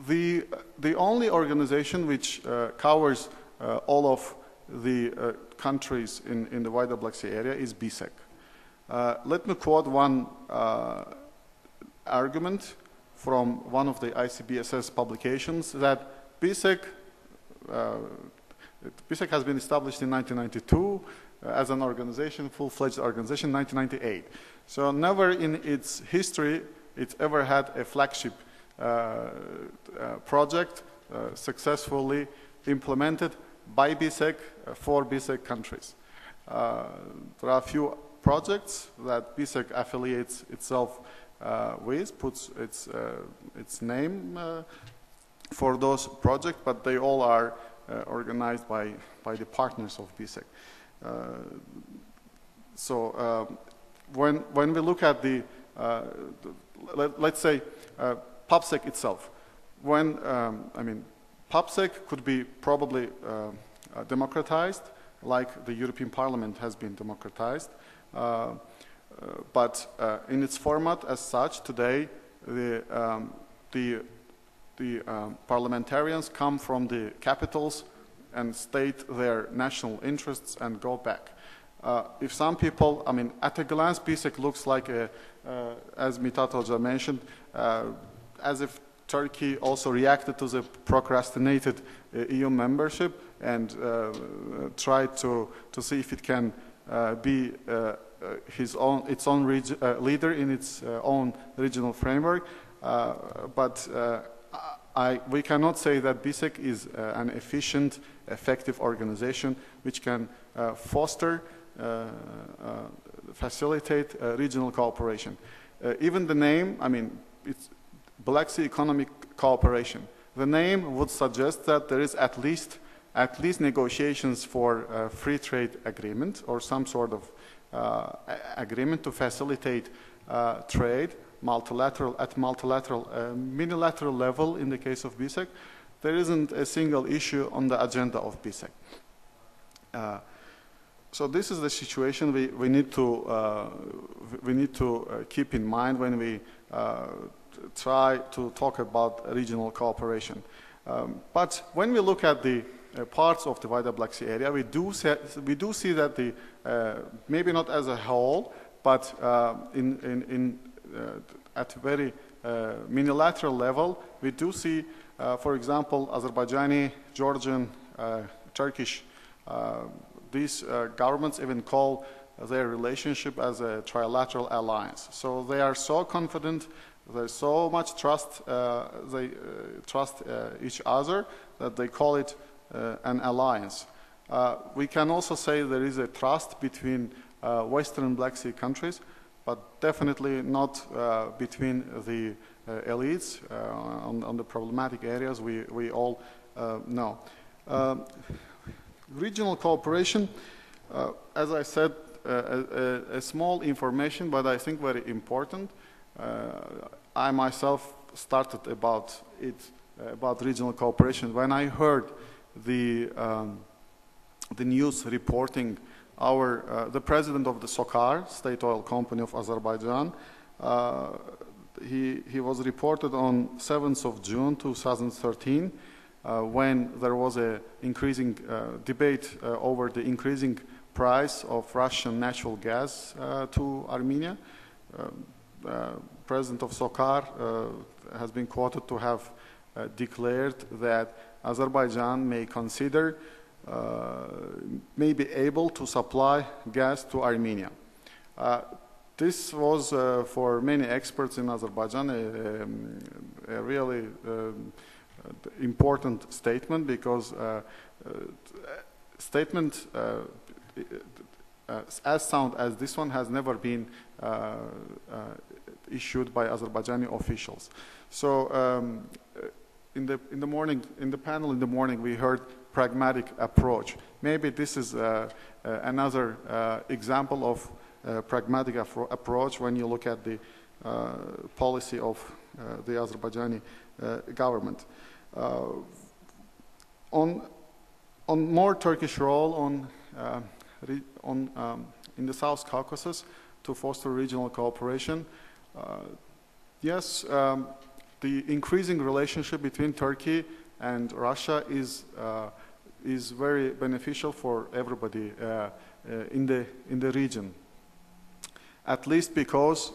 The only organization which covers all of the countries in the wider Black Sea area is BISEC. Let me quote one argument from one of the ICBSS publications that BISEC has been established in 1992 as an organization, full-fledged organization, 1998. So never in its history it's ever had a flagship project successfully implemented by BISEC for BISEC countries. There are a few projects that BISEC affiliates itself with, puts its name for those projects, but they all are organized by the partners of BISEC. So when we look at the let's say PubSec itself, when I mean PubSec could be probably democratized, like the European Parliament has been democratized, but in its format as such today, the parliamentarians come from the capitals and state their national interests and go back. If some people, I mean, at a glance, BISEC looks like, as Mithat Hoca mentioned, as if Turkey also reacted to the procrastinated EU membership and tried to see if it can be its own leader in its own regional framework. But we cannot say that BISEC is an efficient, effective organization which can foster, facilitate regional cooperation. Even the name, I mean, it's Black Sea Economic Cooperation. The name would suggest that there is at least negotiations for a free trade agreement or some sort of agreement to facilitate trade, multilateral, minilateral level in the case of BISEC. There isn't a single issue on the agenda of BISEC. So this is the situation we need to keep in mind when we try to talk about regional cooperation. But when we look at the parts of the wider Black Sea area, we do see that the maybe not as a whole, but at a very minilateral level, we do see, for example, Azerbaijani, Georgian, Turkish. These governments even call their relationship as a trilateral alliance. So they are so confident, there's so much trust, they trust each other that they call it an alliance. We can also say there is a trust between Western Black Sea countries, but definitely not between the elites on the problematic areas we all know. Regional cooperation, As I said, a small information, but I think very important. I myself started about regional cooperation when I heard the news reporting the president of the SOCAR, State Oil Company of Azerbaijan. He was reported on 7th of June 2013 when there was an increasing debate over the increasing price of Russian natural gas to Armenia. President of SOCAR has been quoted to have declared that Azerbaijan may consider may be able to supply gas to Armenia. This was, for many experts in Azerbaijan, a really important statement, because statement as sound as this one has never been issued by Azerbaijani officials. So in the morning, in the panel in the morning, we heard pragmatic approach. Maybe this is another example of pragmatic approach when you look at the policy of the Azerbaijani government. On more Turkish role in the South Caucasus to foster regional cooperation, yes, the increasing relationship between Turkey and Russia is very beneficial for everybody in the region. At least because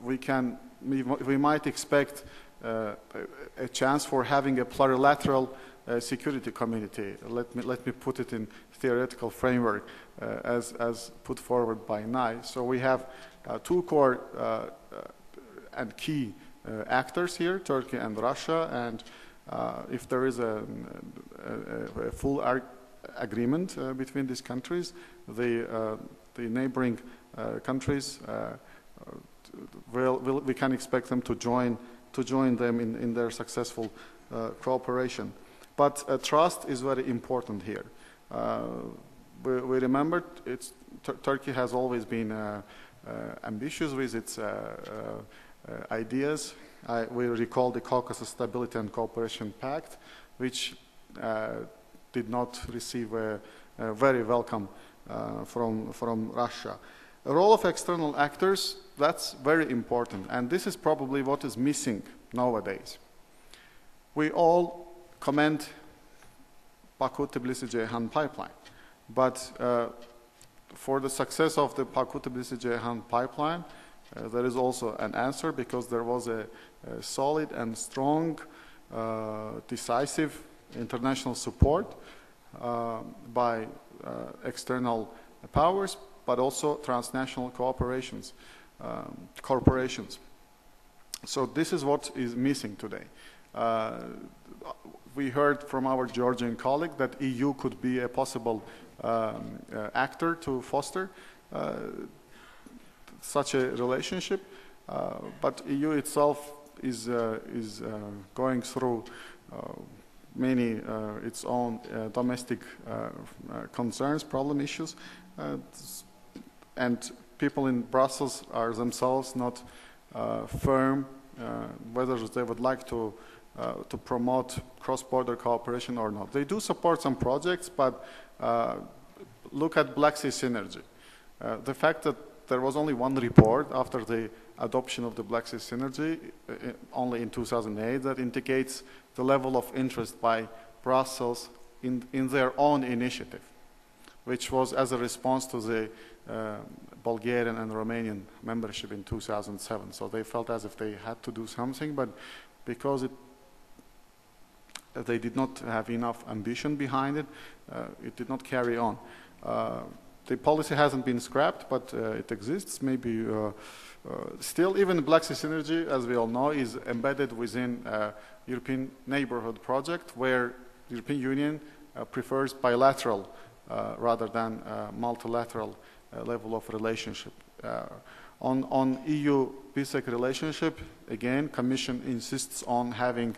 we might expect a chance for having a plurilateral security community. Let me put it in theoretical framework as put forward by Nye. So we have two core and key actors here, Turkey and Russia, and if there is a full agreement between these countries, the neighboring countries we can expect them to join them in their successful cooperation. But trust is very important here. We remember Turkey has always been ambitious with its ideas. We recall the Caucasus Stability and Cooperation Pact, which did not receive a very welcome from Russia. The role of external actors, that's very important, and this is probably what is missing nowadays. We all commend Baku-Tbilisi-Ceyhan pipeline, but for the success of the Baku-Tbilisi-Ceyhan pipeline, there is also an answer, because there was a solid and strong, decisive international support by external powers, but also transnational corporations. So this is what is missing today. We heard from our Georgian colleague that EU could be a possible actor to foster such a relationship, but EU itself is going through many its own domestic concerns, problem issues, and people in Brussels are themselves not firm whether they would like to promote cross-border cooperation or not. They do support some projects, but look at Black Sea Synergy. The fact that there was only one report after the adoption of the Black Sea Synergy, only in 2008, that indicates the level of interest by Brussels in their own initiative, which was as a response to the Bulgarian and Romanian membership in 2007. So they felt as if they had to do something, but because they did not have enough ambition behind it, it did not carry on. The policy hasn't been scrapped, but it exists. Maybe still, even Black Sea Synergy, as we all know, is embedded within European Neighborhood Project, where the European Union prefers bilateral rather than multilateral level of relationship. On EU-PSEC relationship, again, Commission insists on having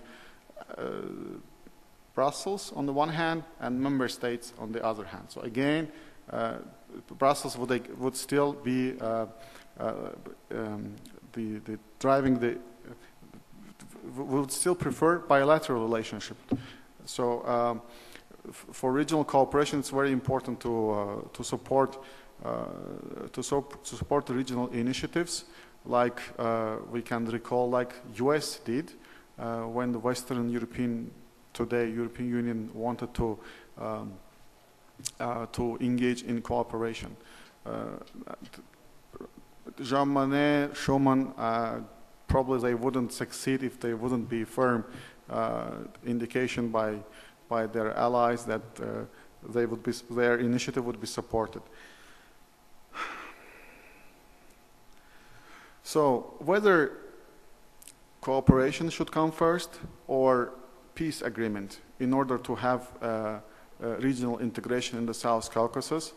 Brussels on the one hand and member states on the other hand. So again, Brussels would still be would still prefer bilateral relationship. So for regional cooperation, it's very important to support the regional initiatives, like we can recall, like US did when the Western European Union wanted to engage in cooperation. Jean Monnet, Schuman, probably they wouldn't succeed if they wouldn't be firm indication by their allies that their initiative would be supported. So whether cooperation should come first or peace agreement in order to have regional integration in the South Caucasus,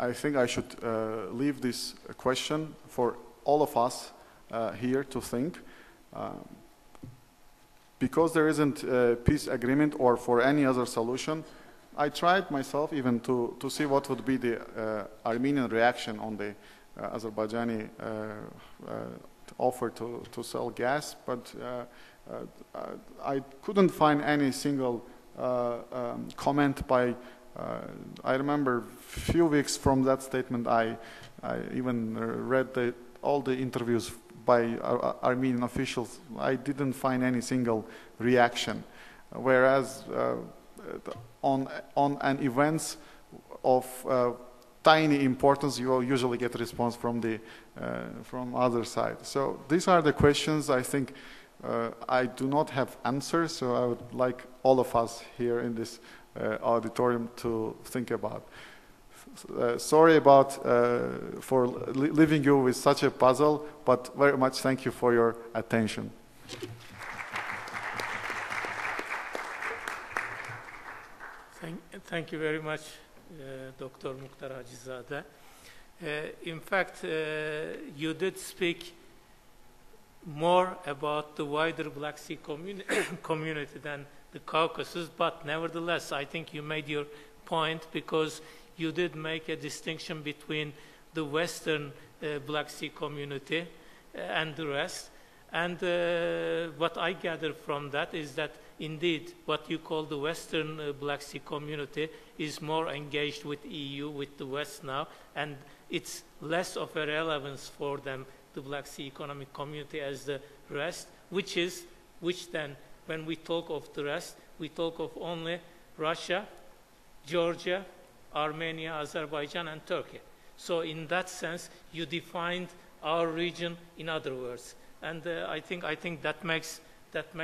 I think I should leave this question for all of us here to think. Because there isn't a peace agreement or for any other solution, I tried myself even to see what would be the Armenian reaction on the Azerbaijani offer to sell gas, but I couldn't find any single comment by, I remember a few weeks from that statement, I even read all the interviews by Armenian officials. I didn't find any single reaction, whereas on an events of tiny importance, you usually get a response from the other side. So these are the questions I think I do not have answers, so I would like all of us here in this auditorium to think about. Sorry about for leaving you with such a puzzle, but very much thank you for your attention. Thank you very much, Dr. Mukhtar Hacizadeh. In fact, you did speak more about the wider Black Sea community than the Caucasus, but nevertheless, I think you made your point, because you did make a distinction between the Western Black Sea community and the rest. And what I gather from that is that indeed what you call the Western Black Sea community is more engaged with EU, with the West now, and it's less of a relevance for them, the Black Sea economic community, as the rest, which then, when we talk of the rest, we talk of only Russia, Georgia, Armenia, Azerbaijan, and Turkey. So in that sense, you defined our region in other words. And I think that makes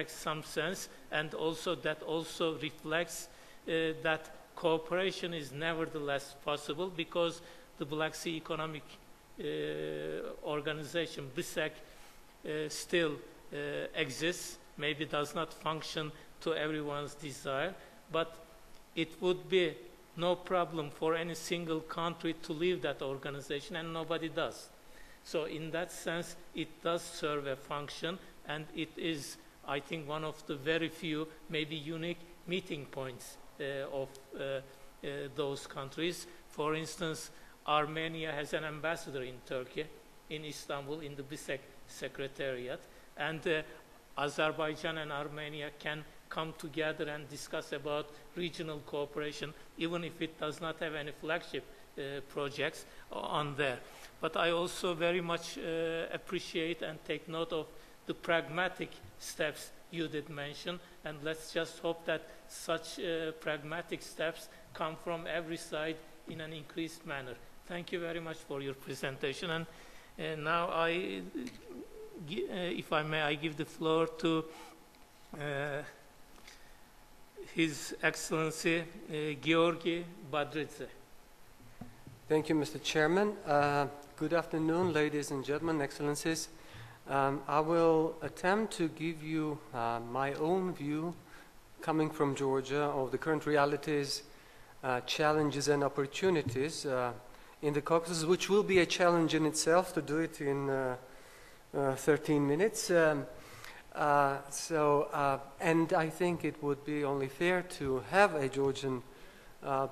some sense, and also that also reflects that cooperation is nevertheless possible, because the Black Sea Economic Organization, BSEC, still exists, maybe does not function to everyone's desire, but it would be no problem for any single country to leave that organization, and nobody does. So in that sense, it does serve a function, and it is, I think, one of the very few, maybe unique meeting points of those countries. For instance, Armenia has an ambassador in Turkey, in Istanbul, in the BSEC Secretariat, and Azerbaijan and Armenia can come together and discuss about regional cooperation, even if it does not have any flagship projects on there. But I also very much appreciate and take note of the pragmatic steps you did mention, and let's just hope that such pragmatic steps come from every side in an increased manner. Thank you very much for your presentation, and now if I may, I give the floor to His Excellency Georgi Badridze. Thank you, Mr. Chairman. Good afternoon, ladies and gentlemen, Excellencies. I will attempt to give you my own view, coming from Georgia, of the current realities, challenges and opportunities in the Caucasus, which will be a challenge in itself to do it in 13 minutes. And I think it would be only fair to have a Georgian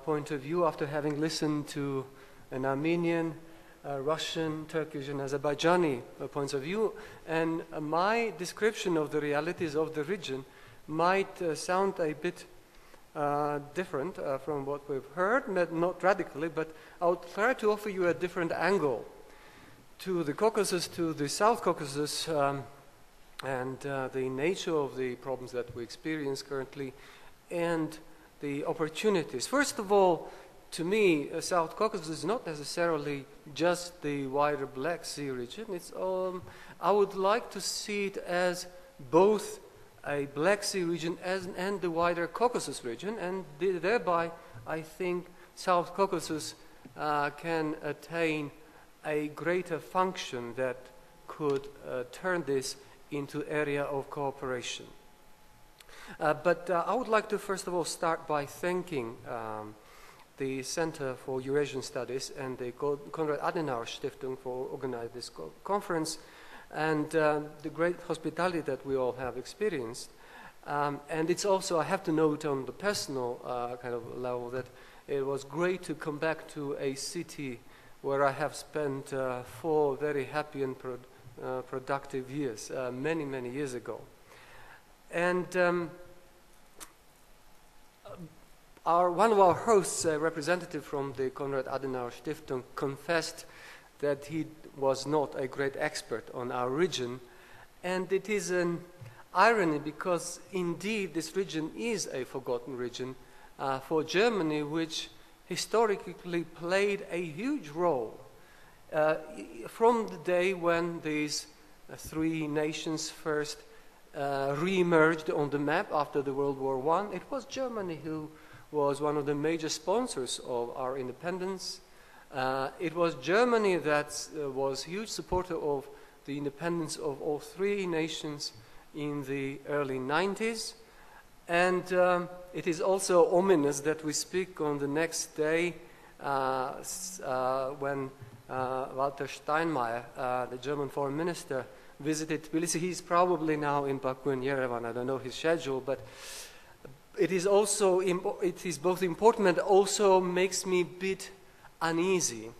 point of view after having listened to an Armenian, Russian, Turkish, and Azerbaijani points of view. And my description of the realities of the region might sound a bit different from what we've heard, not radically, but I would try to offer you a different angle to the Caucasus, to the South Caucasus, and the nature of the problems that we experience currently, and the opportunities. First of all, to me, South Caucasus is not necessarily just the wider Black Sea region. It's, I would like to see it as both a Black Sea region and the wider Caucasus region, and thereby I think South Caucasus can attain a greater function that could turn this into area of cooperation. But I would like to first of all start by thanking the Center for Eurasian Studies and the Konrad Adenauer Stiftung for organizing this conference, and the great hospitality that we all have experienced. And it's also, I have to note on the personal kind of level, that it was great to come back to a city where I have spent 4 very happy and productive years, many, many years ago. And one of our hosts, a representative from the Konrad Adenauer Stiftung, confessed that he was not a great expert on our region. And it is an irony, because indeed this region is a forgotten region for Germany, which historically played a huge role. From the day when these 3 nations first re-emerged on the map after the World War I, it was Germany who was one of the major sponsors of our independence. It was Germany that was a huge supporter of the independence of all 3 nations in the early 90s. And it is also ominous that we speak on the next day when Walter Steinmeier, the German foreign minister, visited Tbilisi. He's probably now in Baku and Yerevan. I don't know his schedule, but it is also it is both important and also makes me a bit uneasy,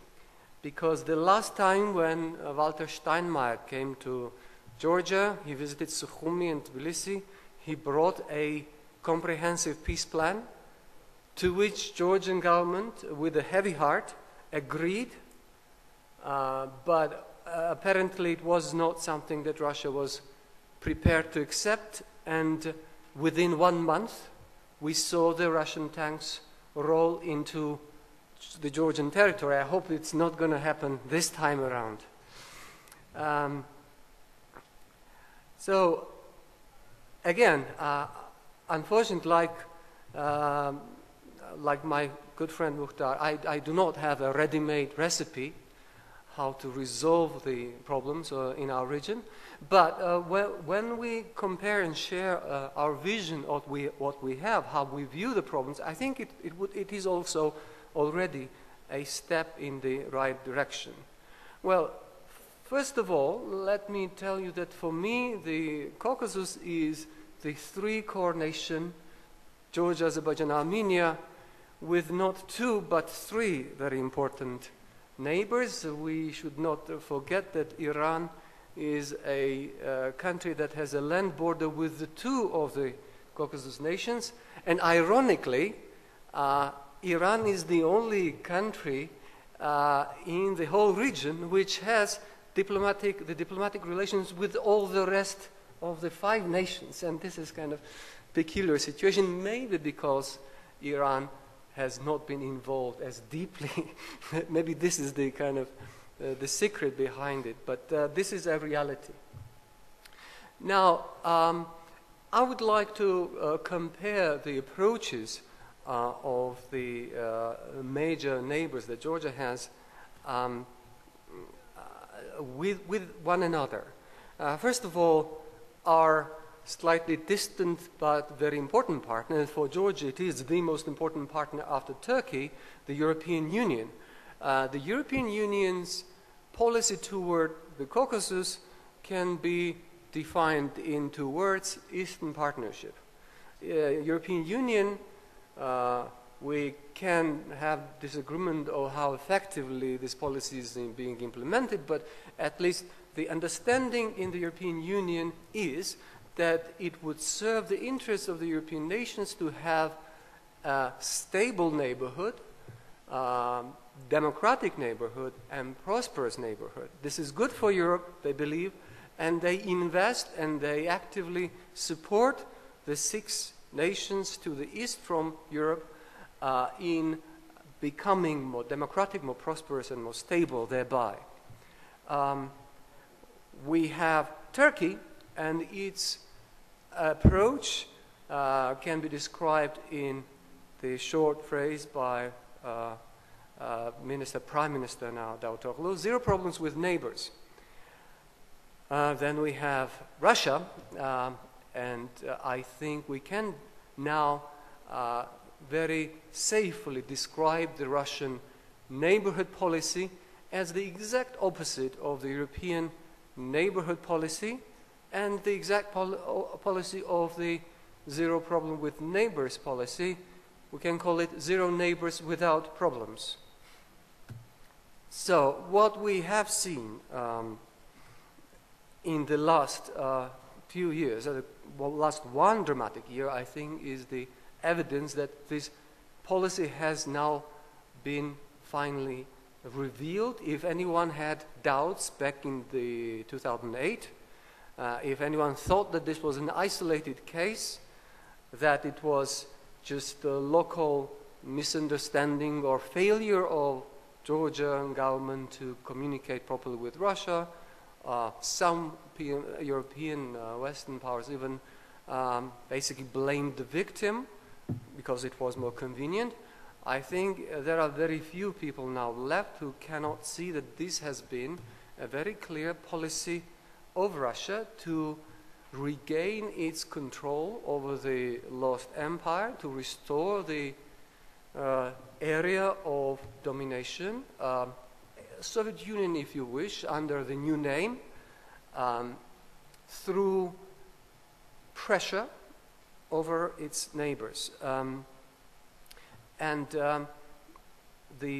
because the last time when Walter Steinmeier came to Georgia, he visited Sukhumi and Tbilisi. He brought a comprehensive peace plan, to which Georgian government, with a heavy heart, agreed, but apparently it was not something that Russia was prepared to accept, and within 1 month we saw the Russian tanks roll into the Georgian territory. I hope it's not going to happen this time around. So again, unfortunately, like my good friend Mukhtar, I do not have a ready-made recipe how to resolve the problems in our region. But when we compare and share our vision of what we have, how we view the problems, I think it is also already a step in the right direction. Well, first of all, let me tell you that for me, the Caucasus is the 3 core nations, Georgia, Azerbaijan, Armenia, with not 2 but 3 very important neighbors. We should not forget that Iran is a country that has a land border with the 2 of the Caucasus nations, and ironically, Iran is the only country in the whole region which has the diplomatic relations with all the rest of the 5 nations, and this is kind of peculiar situation, maybe because Iran has not been involved as deeply. Maybe this is the kind of the secret behind it, but this is a reality. Now, I would like to compare the approaches of the major neighbors that Georgia has with one another. First of all, our slightly distant but very important partner. For Georgia, it is the most important partner after Turkey, the European Union. The European Union's policy toward the Caucasus can be defined in 2 words: Eastern Partnership. European Union we can have disagreement on how effectively this policy is being implemented, but at least the understanding in the European Union is that it would serve the interests of the European nations to have a stable neighborhood, democratic neighborhood, and prosperous neighborhood. This is good for Europe, they believe, and they invest and they actively support the 6 nations to the east from Europe in becoming more democratic, more prosperous, and more stable thereby. We have Turkey, and its approach can be described in the short phrase by Prime Minister now, Davutoglu: zero problems with neighbors. Then we have Russia, and I think we can now very safely describe the Russian neighborhood policy as the exact opposite of the European neighborhood policy and the exact policy of the zero problem with neighbors policy. We can call it zero neighbors without problems. So what we have seen in the last few years, last one dramatic year, I think, is the evidence that this policy has now been finally revealed. If anyone had doubts back in the 2008, if anyone thought that this was an isolated case, that it was just a local misunderstanding or failure of Georgian government to communicate properly with Russia, some European Western powers even basically blamed the victim because it was more convenient. I think there are very few people now left who cannot see that this has been a very clear policy of Russia to regain its control over the lost empire, to restore the area of domination, Soviet Union, if you wish, under the new name, through pressure over its neighbors. The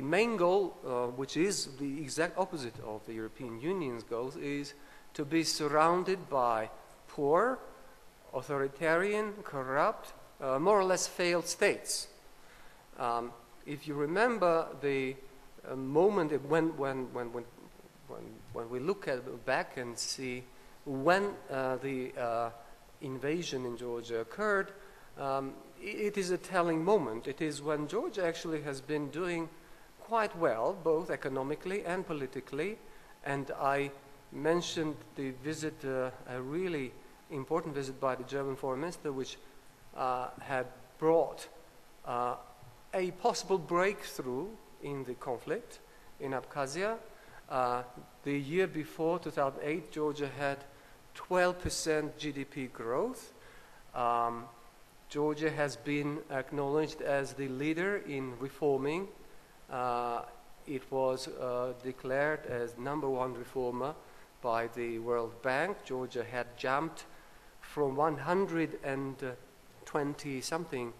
main goal, which is the exact opposite of the European Union's goals, is to be surrounded by poor, authoritarian, corrupt, more or less failed states. If you remember the moment when we look back and see when the invasion in Georgia occurred, it is a telling moment. It is when Georgia actually has been doing quite well, both economically and politically. And I mentioned the visit, a really important visit by the German foreign minister, which had brought a possible breakthrough in the conflict in Abkhazia. The year before, 2008, Georgia had 12% GDP growth. Georgia has been acknowledged as the leader in reforming. It was declared as #1 reformer by the World Bank. Georgia had jumped from 120-something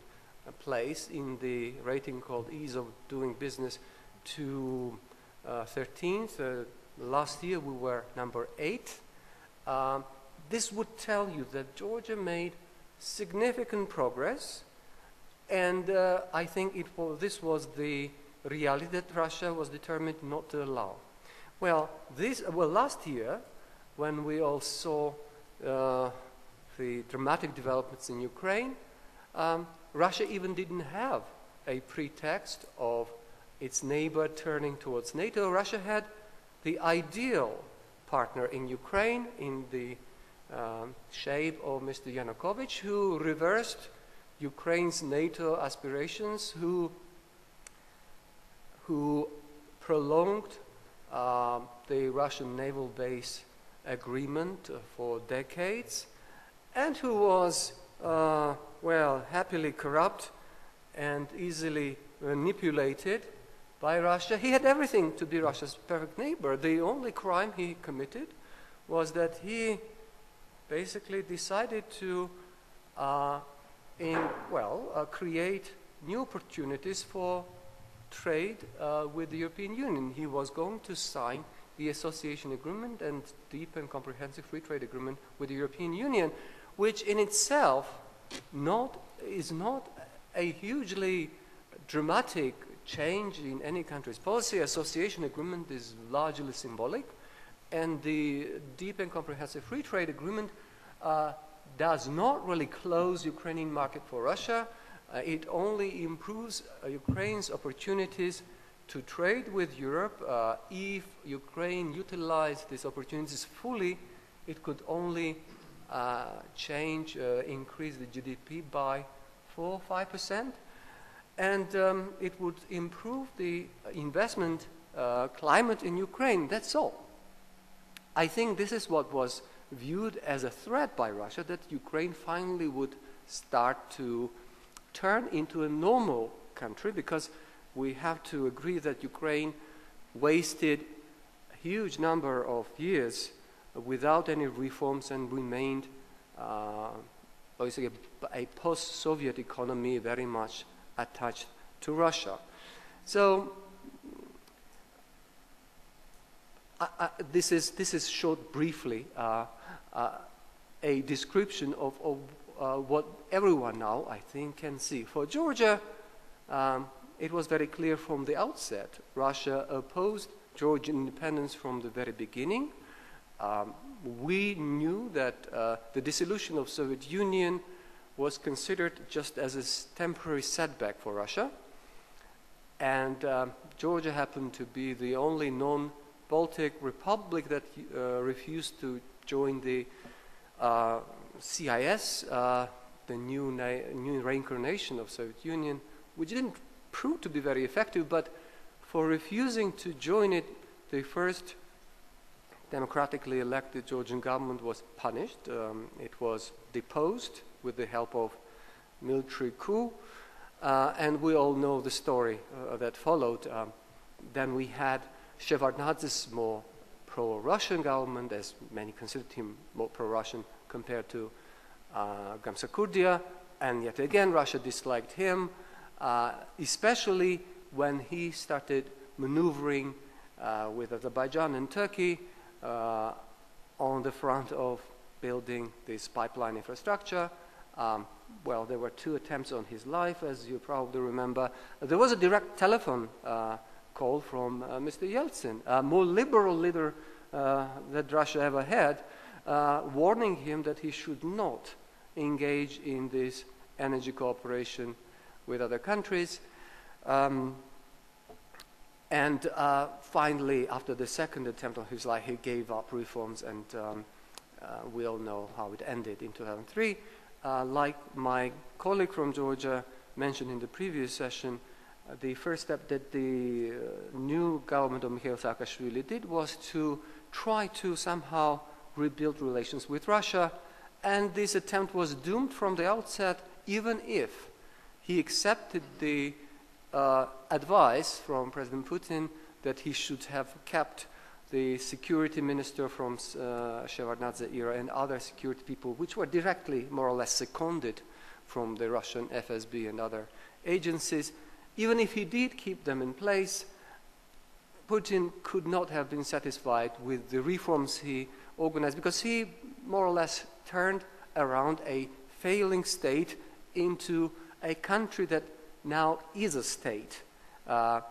place in the rating called Ease of Doing Business to 13th. Last year we were #8. This would tell you that Georgia made significant progress, and I think this was the reality that Russia was determined not to allow. Well, last year, when we all saw the dramatic developments in Ukraine, Russia even didn't have a pretext of its neighbor turning towards NATO. Russia had the ideal partner in Ukraine in the shape of Mr. Yanukovych, who reversed Ukraine's NATO aspirations, who prolonged the Russian naval base agreement for decades, and who was, happily corrupt and easily manipulated by Russia. He had everything to be Russia's perfect neighbor. The only crime he committed was that he basically decided to create new opportunities for trade with the European Union. He was going to sign the association agreement and deep and comprehensive free trade agreement with the European Union, which in itself is not a hugely dramatic change in any country's policy. Association agreement is largely symbolic, and the deep and comprehensive free trade agreement does not really close Ukrainian market for Russia. It only improves Ukraine's opportunities to trade with Europe. If Ukraine utilized these opportunities fully, it could only increase the GDP by 4 or 5%, and it would improve the investment climate in Ukraine. That's all. I think this is what was viewed as a threat by Russia, that Ukraine finally would start to turn into a normal country, because we have to agree that Ukraine wasted a huge number of years without any reforms and remained basically a post-Soviet economy very much attached to Russia. So this is short, briefly, a description of what everyone now, I think, can see. For Georgia, it was very clear from the outset. Russia opposed Georgian independence from the very beginning. We knew that the dissolution of Soviet Union was considered just as a temporary setback for Russia. And Georgia happened to be the only non-Baltic republic that refused to join the CIS, the new reincarnation of Soviet Union, which didn't prove to be very effective, but for refusing to join it, the first democratically elected Georgian government was punished. It was deposed with the help of military coup, and we all know the story that followed. Then we had Shevardnadze's more pro-Russian government, as many considered him more pro-Russian compared to Gamsakhurdia, and yet again Russia disliked him, especially when he started maneuvering with Azerbaijan and Turkey on the front of building this pipeline infrastructure. Well, there were 2 attempts on his life, as you probably remember. There was a direct telephone call from Mr. Yeltsin, a more liberal leader that Russia ever had, warning him that he should not engage in this energy cooperation with other countries. And finally, after the second attempt on his life, he gave up reforms, and we all know how it ended in 2003. Like my colleague from Georgia mentioned in the previous session, the first step that the new government of Mikhail Saakashvili did was to try to somehow rebuild relations with Russia, and this attempt was doomed from the outset, even if he accepted the advice from President Putin that he should have kept the security minister from Shevardnadze era and other security people, which were directly, more or less, seconded from the Russian FSB and other agencies. Even if he did keep them in place, Putin could not have been satisfied with the reforms he organized, because he more or less turned around a failing state into a country that now is a state. The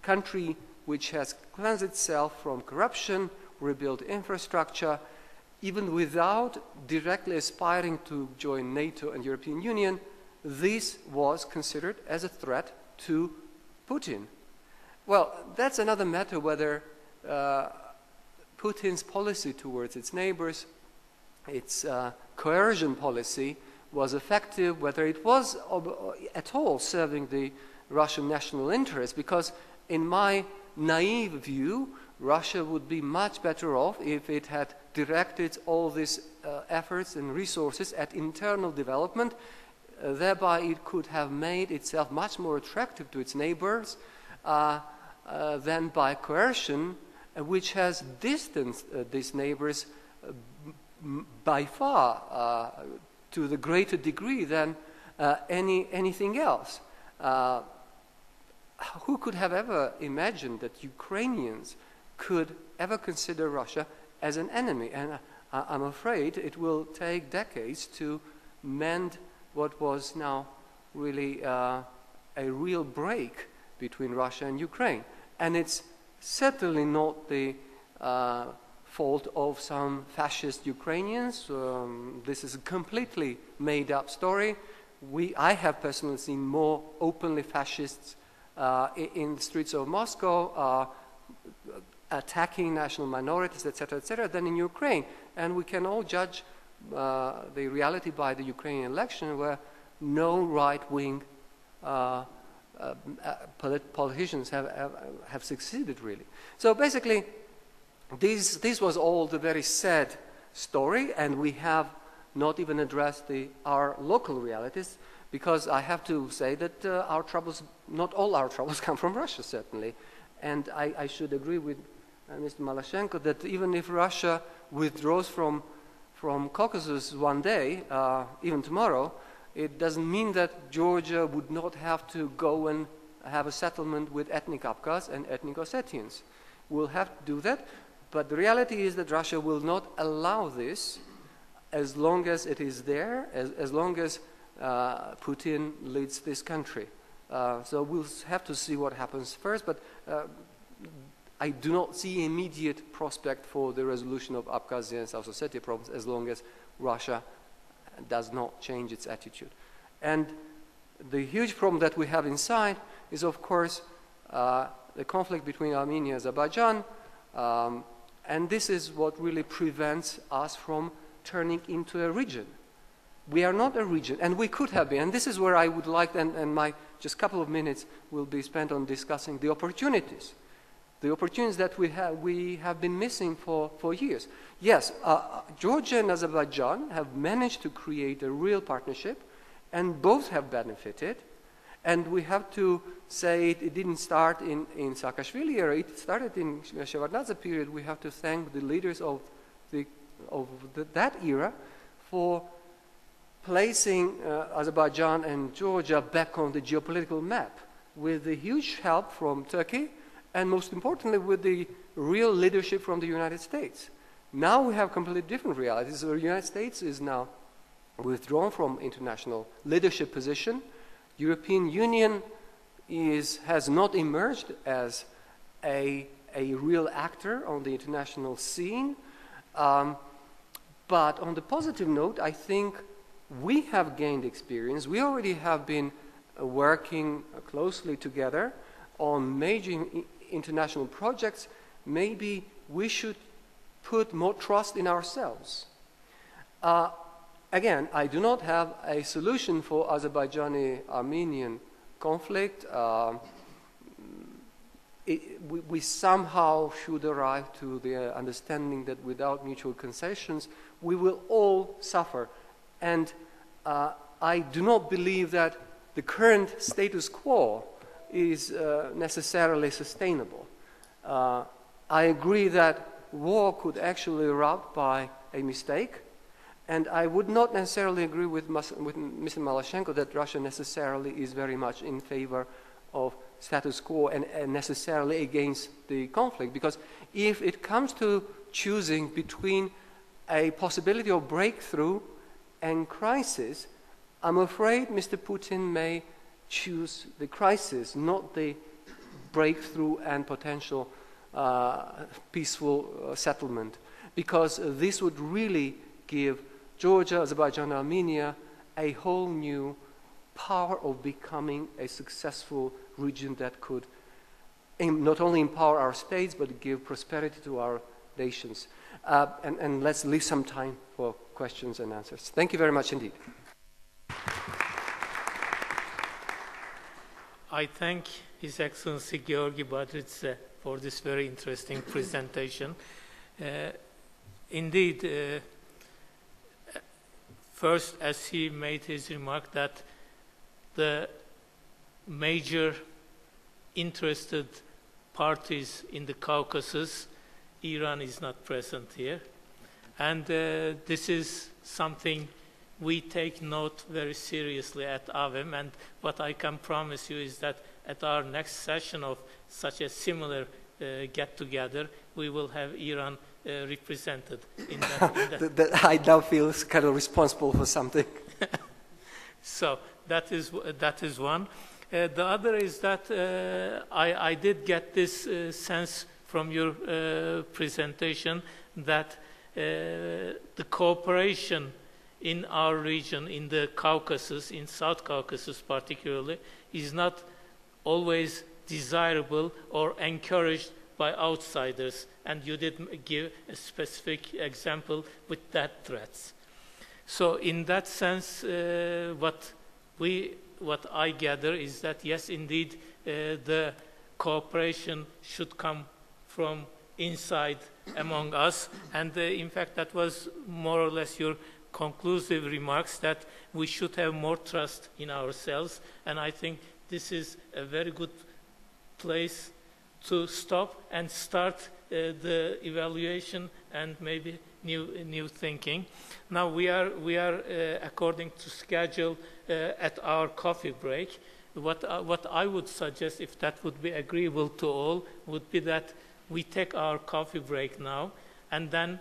country which has cleansed itself from corruption, rebuilt infrastructure, even without directly aspiring to join NATO and European Union. This was considered as a threat to Putin. Well, that's another matter whether Putin's policy towards its neighbors, its coercion policy, was effective, whether it was at all serving the Russian national interest, because in my naive view, Russia would be much better off if it had directed all these efforts and resources at internal development. Thereby it could have made itself much more attractive to its neighbors than by coercion, which has distanced these neighbors by far to the greater degree than anything else. who could have ever imagined that Ukrainians could ever consider Russia as an enemy? And I'm afraid it will take decades to mend what was now really a real break between Russia and Ukraine. And it's certainly not the fault of some fascist Ukrainians. This is a completely made-up story. I have personally seen more openly fascists in the streets of Moscow attacking national minorities, etc., than in Ukraine. And we can all judge the reality by the Ukrainian election, where no right-wing politicians have succeeded, really. So basically, this was all the very sad story, and we have not even addressed our local realities, because I have to say that our troubles, not all our troubles, come from Russia, certainly. And I should agree with Mr. Malashenko that even if Russia withdraws from Caucasus one day, even tomorrow, it doesn't mean that Georgia would not have to go and have a settlement with ethnic Abkhaz and ethnic Ossetians. We'll have to do that, but the reality is that Russia will not allow this as long as it is there, as long as Putin leads this country. So we'll have to see what happens first, but I do not see immediate prospect for the resolution of Abkhazia and South Ossetia problems as long as Russia does not change its attitude. And the huge problem that we have inside is, of course, the conflict between Armenia and Azerbaijan, and this is what really prevents us from turning into a region. We are not a region, and we could have been. And this is where I would like, and my just couple of minutes will be spent on discussing the opportunities. The opportunities that we have been missing for years. Yes, Georgia and Azerbaijan have managed to create a real partnership, and both have benefited. And we have to say it didn't start in Saakashvili era, it started in Shevardnadze period. We have to thank the leaders of that era for placing Azerbaijan and Georgia back on the geopolitical map with the huge help from Turkey, and most importantly with the real leadership from the United States. Now we have completely different realities. The United States is now withdrawn from international leadership position. European Union has not emerged as a real actor on the international scene. But on the positive note, I think we have gained experience. We already have been working closely together on major international projects. Maybe we should put more trust in ourselves. Again, I do not have a solution for Azerbaijani-Armenian conflict. We somehow should arrive to the understanding that without mutual concessions, we will all suffer. And I do not believe that the current status quo is necessarily sustainable. I agree that war could actually erupt by a mistake, and I would not necessarily agree with Mr. Malashenko that Russia necessarily is very much in favor of status quo and necessarily against the conflict, because if it comes to choosing between a possibility of breakthrough and crisis, I'm afraid Mr. Putin may choose the crisis, not the breakthrough and potential peaceful settlement, because this would really give Georgia, Azerbaijan, Armenia a whole new power of becoming a successful region that could not only empower our states but give prosperity to our nations. And let's leave some time for questions and answers. Thank you very much indeed. I thank His Excellency Georgi Badridze for this very interesting presentation. Indeed, first, as he made his remark that the major interested parties in the Caucasus, Iran is not present here. And this is something we take note very seriously at AVİM, and what I can promise you is that at our next session of such a similar get-together, we will have Iran represented in that. That I now feel kind of responsible for something. So that is one. The other is that I did get this sense from your presentation that the cooperation in our region, in the Caucasus, in South Caucasus particularly, is not always desirable or encouraged by outsiders. And you did give a specific example with that threats. So in that sense, what I gather is that yes, indeed, the cooperation should come from inside among us. And in fact, that was more or less your conclusive remarks, that we should have more trust in ourselves. And I think this is a very good place to stop and start the evaluation and maybe new thinking. Now we are according to schedule at our coffee break. What I would suggest, if that would be agreeable to all, would be that we take our coffee break now and then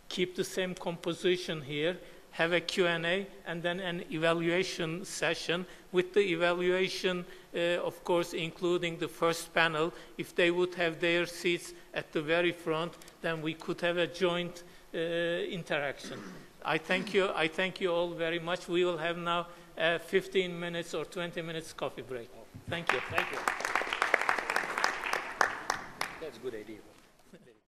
keep the same composition here, have a Q&A, and then an evaluation session, with the evaluation, of course, including the first panel. If they would have their seats at the very front, then we could have a joint interaction. I thank you all very much. We will have now a 15 minutes or 20 minutes coffee break. Thank you. Thank you. That's a good idea.